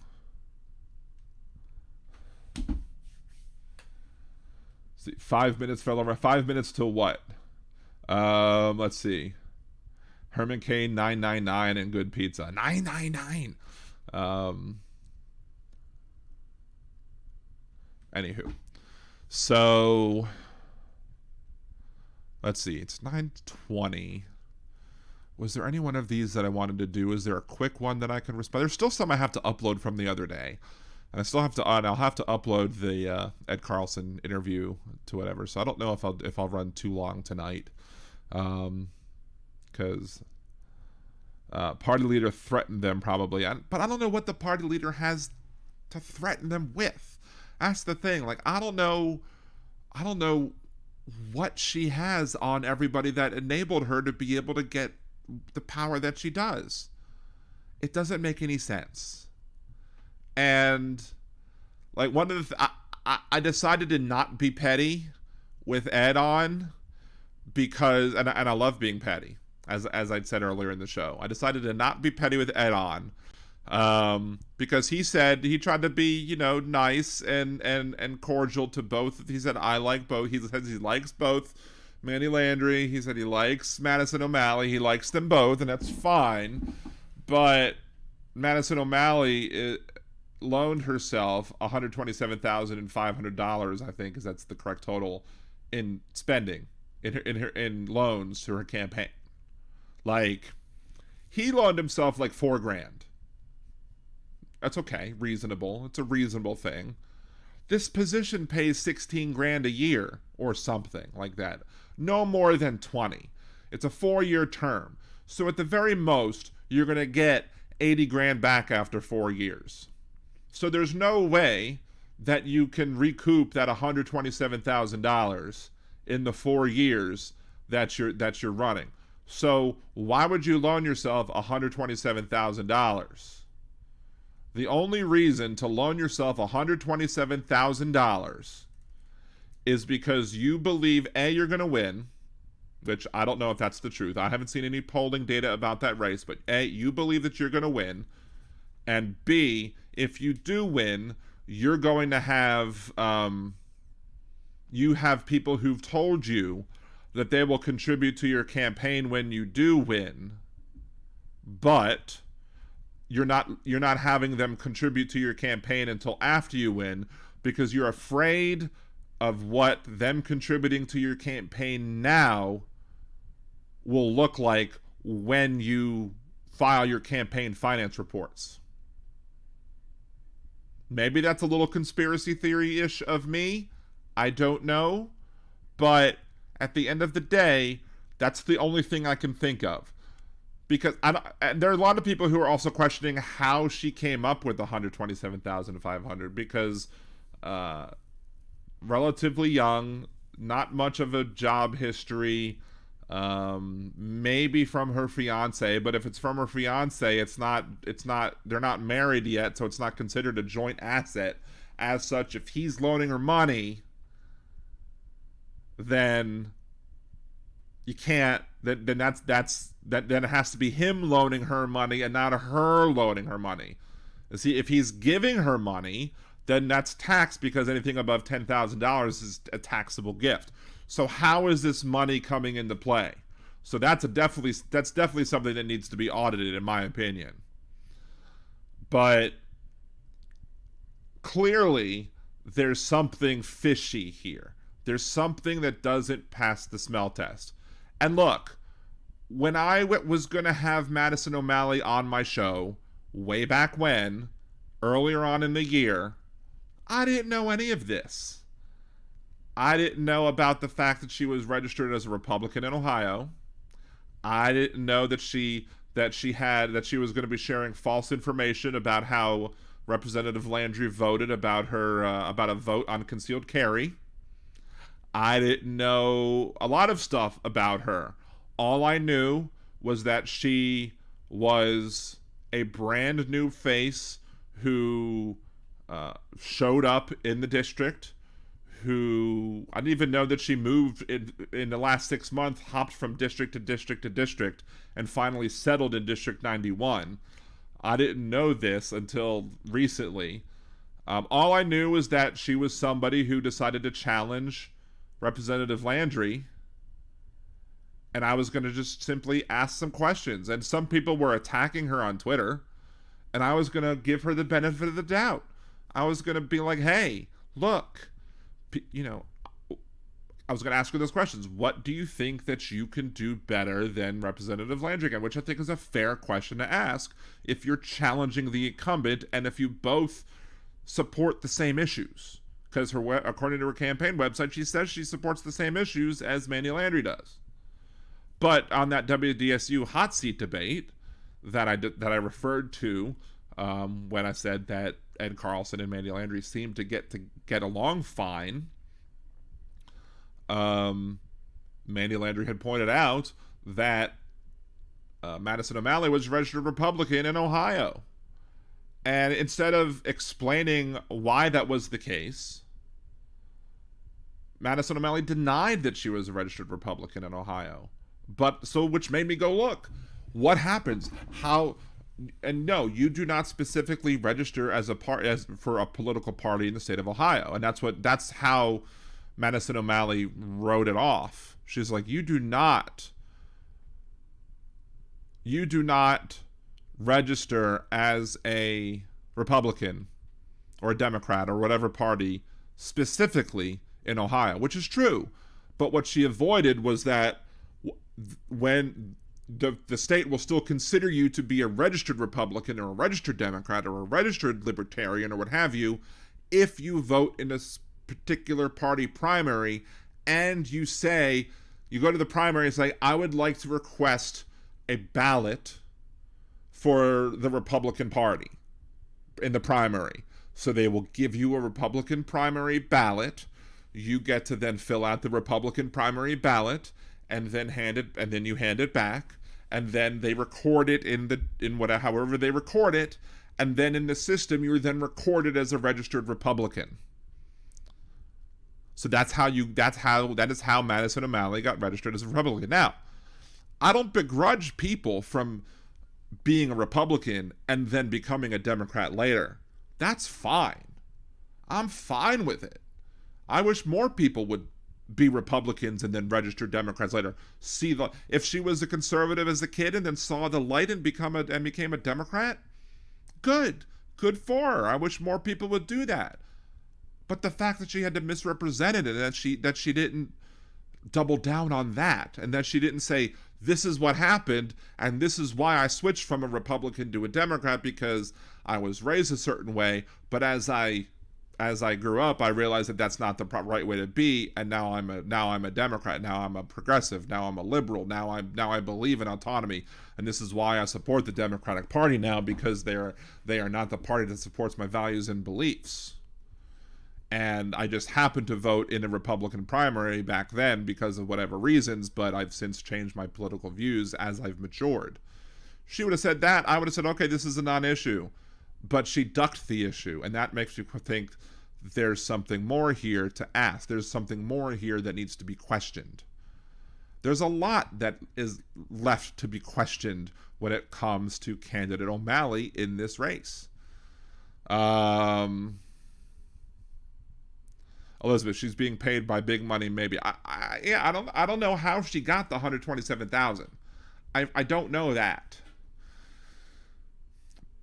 See, 5 minutes fell over. 5 minutes till what? Let's see. Herman Cain, 999, and good pizza. 999. Anywho. So, let's see. It's 9:20. Was there any one of these that I wanted to do? Is there a quick one that I can respond? There's still some I have to upload from the other day. And I still have to, I'll have to upload the Ed Carlson interview to whatever. So I don't know if I'll run too long tonight. Because party leader threatened them probably. But I don't know what the party leader has to threaten them with. That's the thing. Like, I don't know what she has on everybody that enabled her to be able to get the power that she does. It doesn't make any sense. And like, one of the I decided to not be petty with Ed on, because and I love being petty, as I'd said earlier in the show. I decided to not be petty with Ed on, because he said he tried to be, nice and cordial to both. He said, I like both. He says he likes both Manny Landry. He said he likes Madison O'Malley. He likes them both, and that's fine. But Madison O'Malley loaned herself $127,500, I think, because that's the correct total, in spending in loans to her campaign. Like, he loaned himself like $4,000. That's okay, reasonable. It's a reasonable thing. This position pays $16,000 a year or something like that. No more than 20. It's a 4-year term. So at the very most, you're going to get 80 grand back after 4 years. So there's no way that you can recoup that $127,000 in the 4 years that you're running. So why would you loan yourself $127,000? The only reason to loan yourself $127,000 is because you believe, A, you're going to win, which I don't know if that's the truth. I haven't seen any polling data about that race, but A, you believe that you're going to win, and B, if you do win, you're going to have you have people who've told you that they will contribute to your campaign when you do win, but you're not having them contribute to your campaign until after you win because you're afraid of what them contributing to your campaign now will look like when you file your campaign finance reports. Maybe that's a little conspiracy theory-ish of me. I don't know. But at the end of the day, that's the only thing I can think of. Because and there are a lot of people who are also questioning how she came up with $127,500 because relatively young, not much of a job history, maybe from her fiance, but if it's from her fiance, it's not they're not married yet, so it's not considered a joint asset. As such, if he's loaning her money, then you can't, then it has to be him loaning her money and not her loaning her money. You see, if he's giving her money, then that's taxed because anything above $10,000 is a taxable gift. So how is this money coming into play? So that's definitely something that needs to be audited, in my opinion. But clearly, there's something fishy here. There's something that doesn't pass the smell test. And look, when I was going to have Madison O'Malley on my show, way back when, earlier on in the year, I didn't know any of this. I didn't know about the fact that she was registered as a Republican in Ohio. I didn't know that she was going to be sharing false information about how Representative Landry voted about her about a vote on concealed carry. I didn't know a lot of stuff about her. All I knew was that she was a brand new face who showed up in the district, who I didn't even know that she moved in the last 6 months, hopped from district to district to district, and finally settled in District 91. I didn't know this until recently. All I knew was that she was somebody who decided to challenge Representative Landry, and I was going to just simply ask some questions. And some people were attacking her on Twitter, and I was going to give her the benefit of the doubt. I was going to be like, hey, look, I was going to ask her those questions. What do you think that you can do better than Representative Landry again? Which I think is a fair question to ask if you're challenging the incumbent and if you both support the same issues. Because according to her campaign website, she says she supports the same issues as Mandy Landry does. But on that WDSU hot seat debate that I referred to when I said that Ed Carlson and Mandy Landry seemed to get along fine, Mandy Landry had pointed out that Madison O'Malley was a registered Republican in Ohio. And instead of explaining why that was the case, Madison O'Malley denied that she was a registered Republican in Ohio. Which made me go, look, what happens? How? And no, you do not specifically register for a political party in the state of Ohio. And that's how Madison O'Malley wrote it off. She's like, you do not register as a Republican or a Democrat or whatever party specifically in Ohio, which is true. But what she avoided was that when the state will still consider you to be a registered Republican or a registered Democrat or a registered Libertarian or what have you, if you vote in a particular party primary and you say You go to the primary and say, I would like to request a ballot for the Republican Party in the primary. So they will give you a Republican primary ballot. You get to then fill out the Republican primary ballot and then you hand it back, and then they record it however they record it, and then in the system you're then recorded as a registered Republican. So that is how Madison O'Malley got registered as a Republican. Now, I don't begrudge people from being a Republican and then becoming a Democrat later. That's fine. I'm fine with it. I wish more people would be Republicans and then register Democrats later. If she was a conservative as a kid and then saw the light and became a Democrat, good for her. I wish more people would do that. But the fact that she had to misrepresent it and that she didn't double down on that, and that she didn't say, this is what happened and this is why I switched from a Republican to a Democrat, because I was raised a certain way, but as I grew up, I realized that that's not the right way to be, and now I'm a Democrat, now I'm a progressive, now I'm a liberal, now I believe in autonomy, and this is why I support the Democratic Party now, because they are not the party that supports my values and beliefs. And I just happened to vote in a Republican primary back then because of whatever reasons, but I've since changed my political views as I've matured. She would have said that, I would have said, okay, this is a non-issue. But she ducked the issue, and that makes you think there's something more here to ask. There's something more here that needs to be questioned. There's a lot that is left to be questioned when it comes to candidate O'Malley in this race. Elizabeth, she's being paid by big money, maybe. I don't know how she got the $127,000. I don't know that.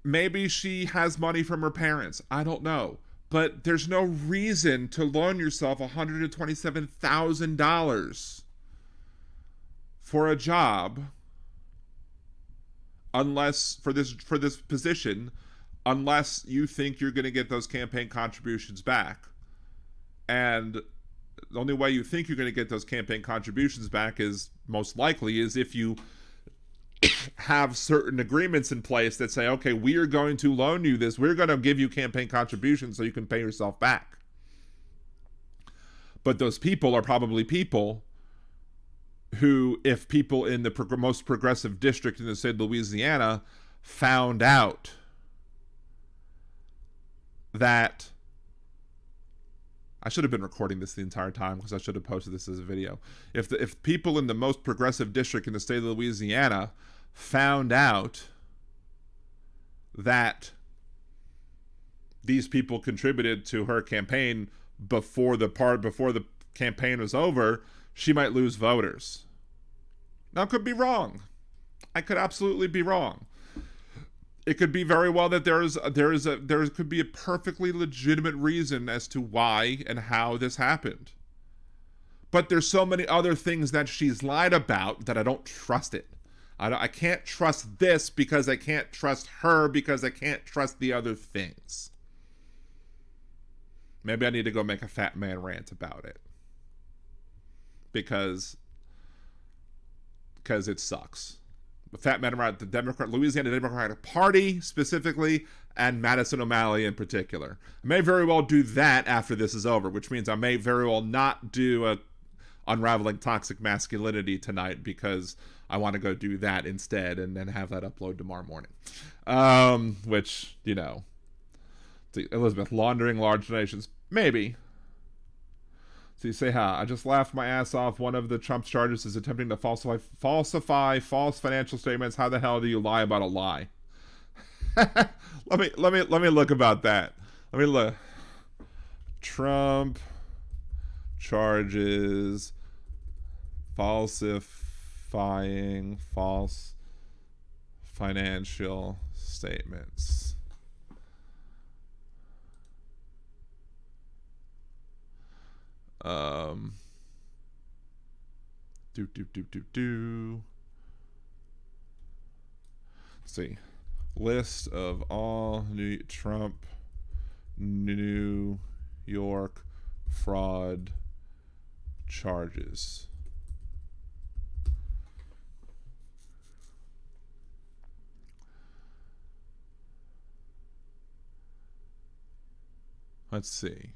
Maybe she has money from her parents. I don't know. But there's no reason to loan yourself $127,000 for a job, unless for this position, unless you think you're going to get those campaign contributions back. And the only way you think you're going to get those campaign contributions back is most likely is if you have certain agreements in place that say, okay, we are going to loan you this. We're going to give you campaign contributions so you can pay yourself back. But those people are probably people who, if people in the most progressive district in the state of Louisiana found out that, I should have been recording this the entire time because I should have posted this as a video. If people in the most progressive district in the state of Louisiana found out that these people contributed to her campaign before the campaign was over, she might lose voters. Now, I could be wrong. I could absolutely be wrong. It could be very well that there could be a perfectly legitimate reason as to why and how this happened. But there's so many other things that she's lied about that I don't trust it. I can't trust this because I can't trust her because I can't trust the other things. Maybe I need to go make a fat man rant about it. Because it sucks. The fat man rant, the Louisiana Democratic Party specifically, and Madison O'Malley in particular. I may very well do that after this is over, which means I may very well not do a Unravelling Toxic Masculinity tonight because I want to go do that instead and then have that upload tomorrow morning. Which, Elizabeth, laundering large donations, maybe. So you say, I just laughed my ass off. One of the Trump's charges is attempting to falsify false financial statements. How the hell do you lie about a lie? Let me look about that. Let me look. Trump charges falsifying false financial statements. Let's see. List of all Trump New York fraud charges. Let's see.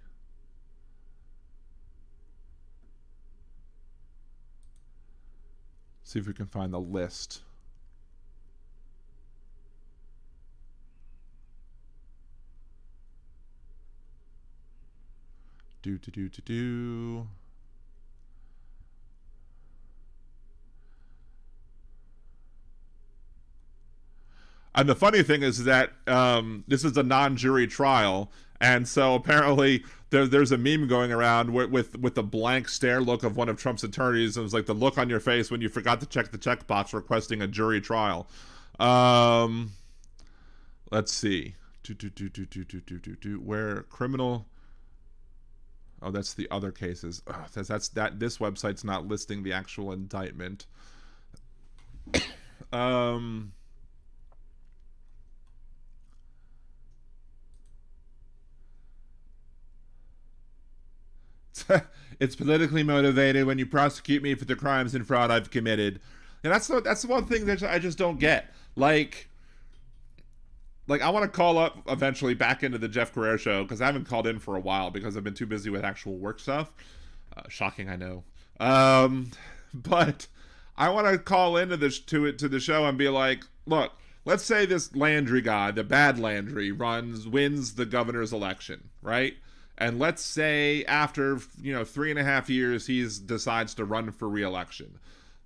See if we can find the list. Do. And the funny thing is that this is a non-jury trial, and so apparently there's a meme going around with the blank stare look of one of Trump's attorneys. It was like the look on your face when you forgot to check the checkbox requesting a jury trial. Let's see. Where criminal? Oh, that's the other cases. That's that. This website's not listing the actual indictment. It's politically motivated when you prosecute me for the crimes and fraud I've committed. And that's the one thing that I just don't get. Like I want to call up eventually back into the Jeff Guerrero show, because I haven't called in for a while because I've been too busy with actual work stuff. Shocking, I know. But I want to call into to the show and be like, look, let's say this Landry guy, the bad Landry, wins the governor's election, right? And let's say after 3.5 years he decides to run for re-election.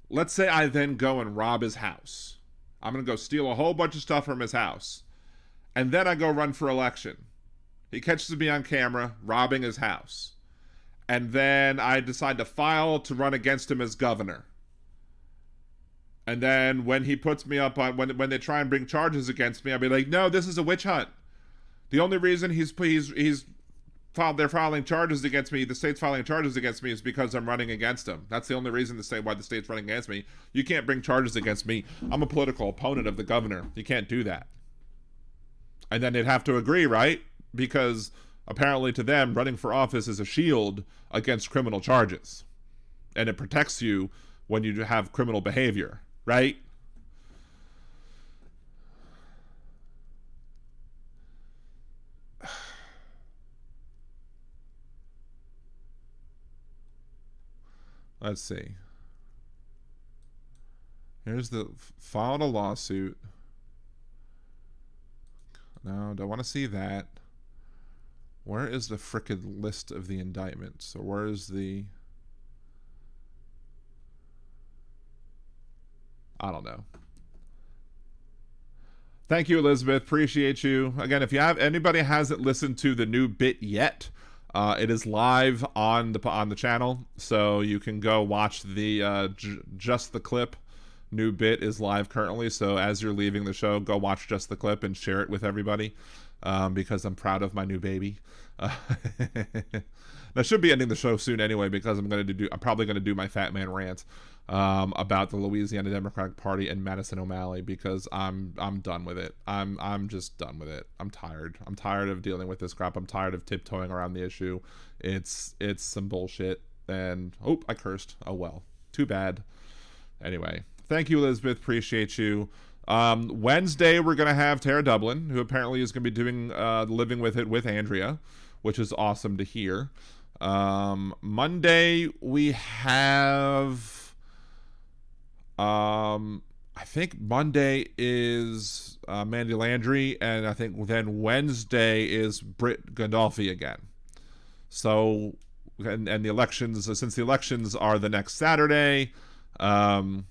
Let's say I then go and rob his house. I'm gonna go steal a whole bunch of stuff from his house, and then I go run for election. He catches me on camera robbing his house, and then I decide to file to run against him as governor. And then when he puts me up on when they try and bring charges against me, I'll be like, no, this is a witch hunt. The only reason they're filing charges against me, the state's filing charges against me, is because I'm running against them. That's the only reason to say why the state's running against me. You can't bring charges against me. I'm a political opponent of the governor. You can't do that. And then they'd have to agree, right? Because apparently to them, running for office is a shield against criminal charges. And it protects you when you have criminal behavior, right? Let's see. Here's the filed a lawsuit. No, don't want to see that. Where is the frickin' list of the indictments? Or where is the... I don't know. Thank you, Elizabeth. Appreciate you. Again, if anybody hasn't listened to the new bit yet, it is live on the channel, so you can go watch the Just the Clip. New bit is live currently, so as you're leaving the show, go watch Just the Clip and share it with everybody, because I'm proud of my new baby. I should be ending the show soon anyway, because I'm probably gonna do my Fat Man rant about the Louisiana Democratic Party and Madison O'Malley, because I'm done with it. I'm just done with it. I'm tired. I'm tired of dealing with this crap. I'm tired of tiptoeing around the issue. It's some bullshit. And I cursed. Oh well. Too bad. Anyway, thank you, Elizabeth. Appreciate you. Wednesday we're gonna have Tara Dublin, who apparently is gonna be doing Living with It with Andrea, which is awesome to hear. Monday we have I think Monday is Mandy Landry, and I think then Wednesday is Britt Gandolfi again. So and the elections, since the elections are the next Saturday, on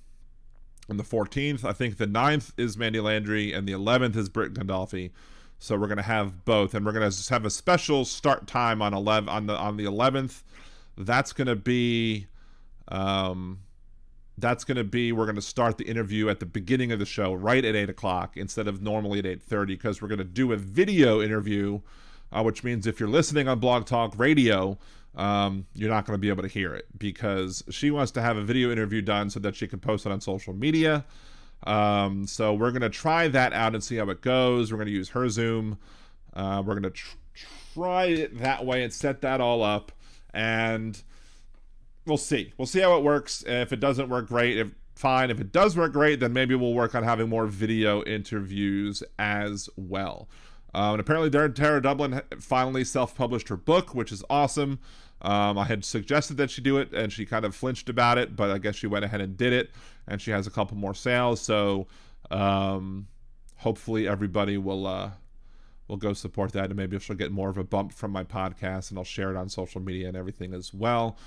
the 14th, I think the 9th is Mandy Landry and the 11th is Britt Gandolfi. So we're gonna have both, and we're gonna have a special start time on the 11th. That's gonna be we're gonna start the interview at the beginning of the show, right at 8 o'clock instead of normally at 8:30, because we're gonna do a video interview, which means if you're listening on Blog Talk Radio, you're not gonna be able to hear it, because she wants to have a video interview done so that she can post it on social media. So we're gonna try that out and see how it goes. We're gonna use her Zoom. We're gonna try it that way and set that all up, and we'll see how it works. If it doesn't work great, fine. If it does work great, then maybe we'll work on having more video interviews as well. And apparently Tara Dublin finally self-published her book, which is awesome. I had suggested that she do it, and she kind of flinched about it, but I guess she went ahead and did it, and she has a couple more sales, so hopefully everybody will go support that, and maybe she'll get more of a bump from my podcast, and I'll share it on social media and everything as well,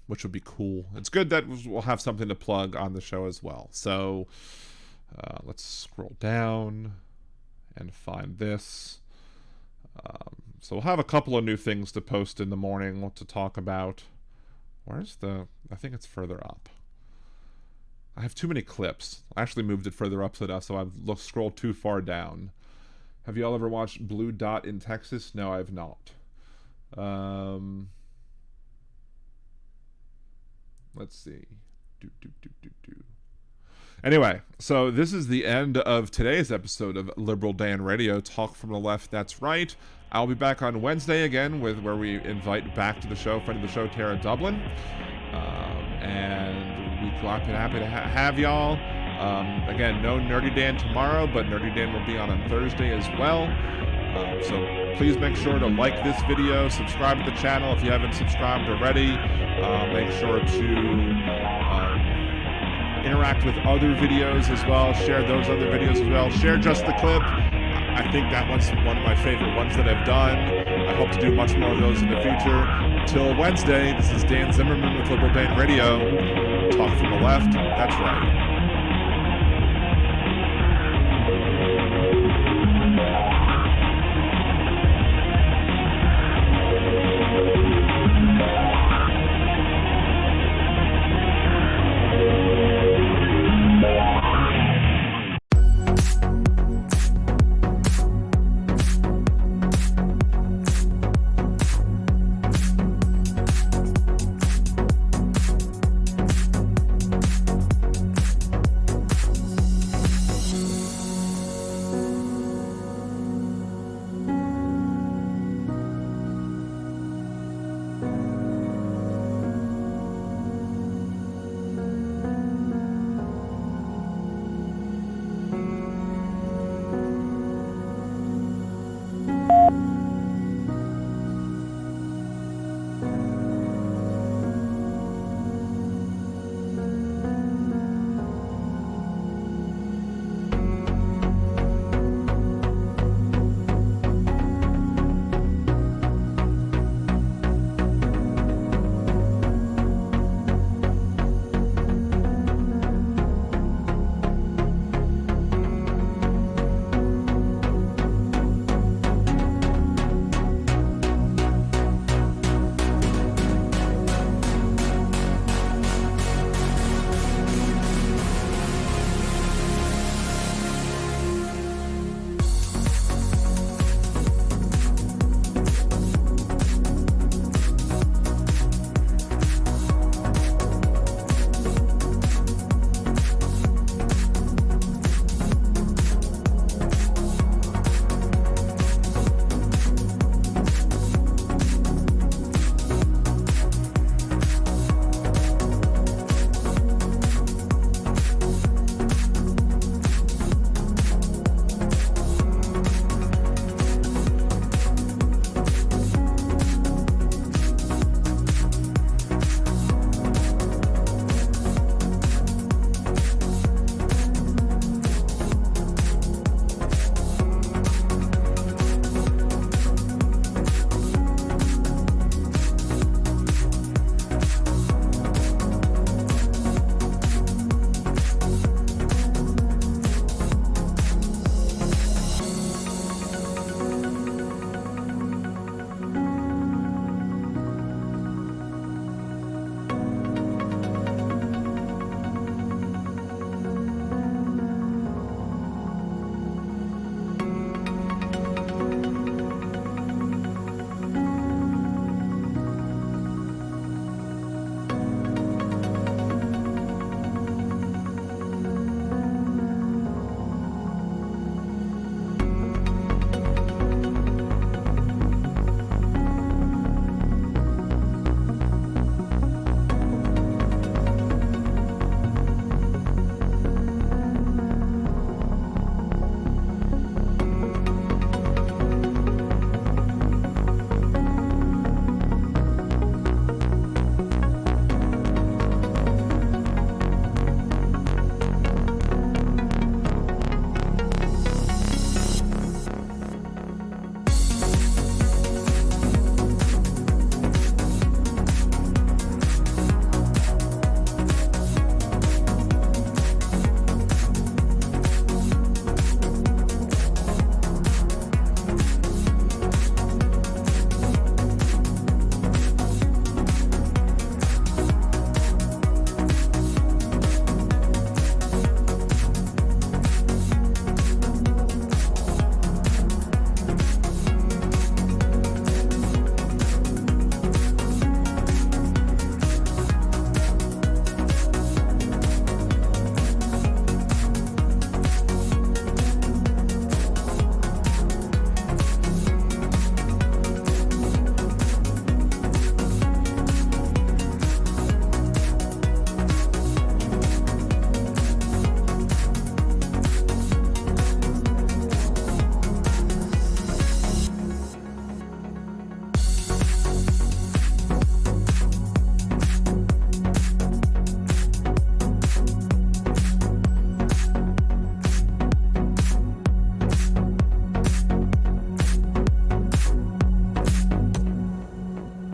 which would be cool. It's good that we'll have something to plug on the show as well. So let's scroll down and find this. So we'll have a couple of new things to post in the morning, what to talk about. Where's the... I think it's further up. I have too many clips. I actually moved it further up so I've scrolled too far down. Have you all ever watched Blue Dot in Texas? No, I have not. Let's see. Anyway, so this is the end of today's episode of Liberal Dan Radio, Talk from the Left, That's Right. I'll be back on Wednesday again where we invite back to the show, friend of the show, Tara Dublin. And we're happy to have y'all. Again, no Nerdy Dan tomorrow, but Nerdy Dan will be on Thursday as well. So please make sure to like this video, subscribe to the channel if you haven't subscribed already. Make sure to interact with other videos as well. Share those other videos as well. Share Just the Clip. I think that one's one of my favorite ones that I've done. I hope to do much more of those in the future. Until Wednesday, this is Dan Zimmerman with Liberal Dan Radio. Talk from the left. That's right.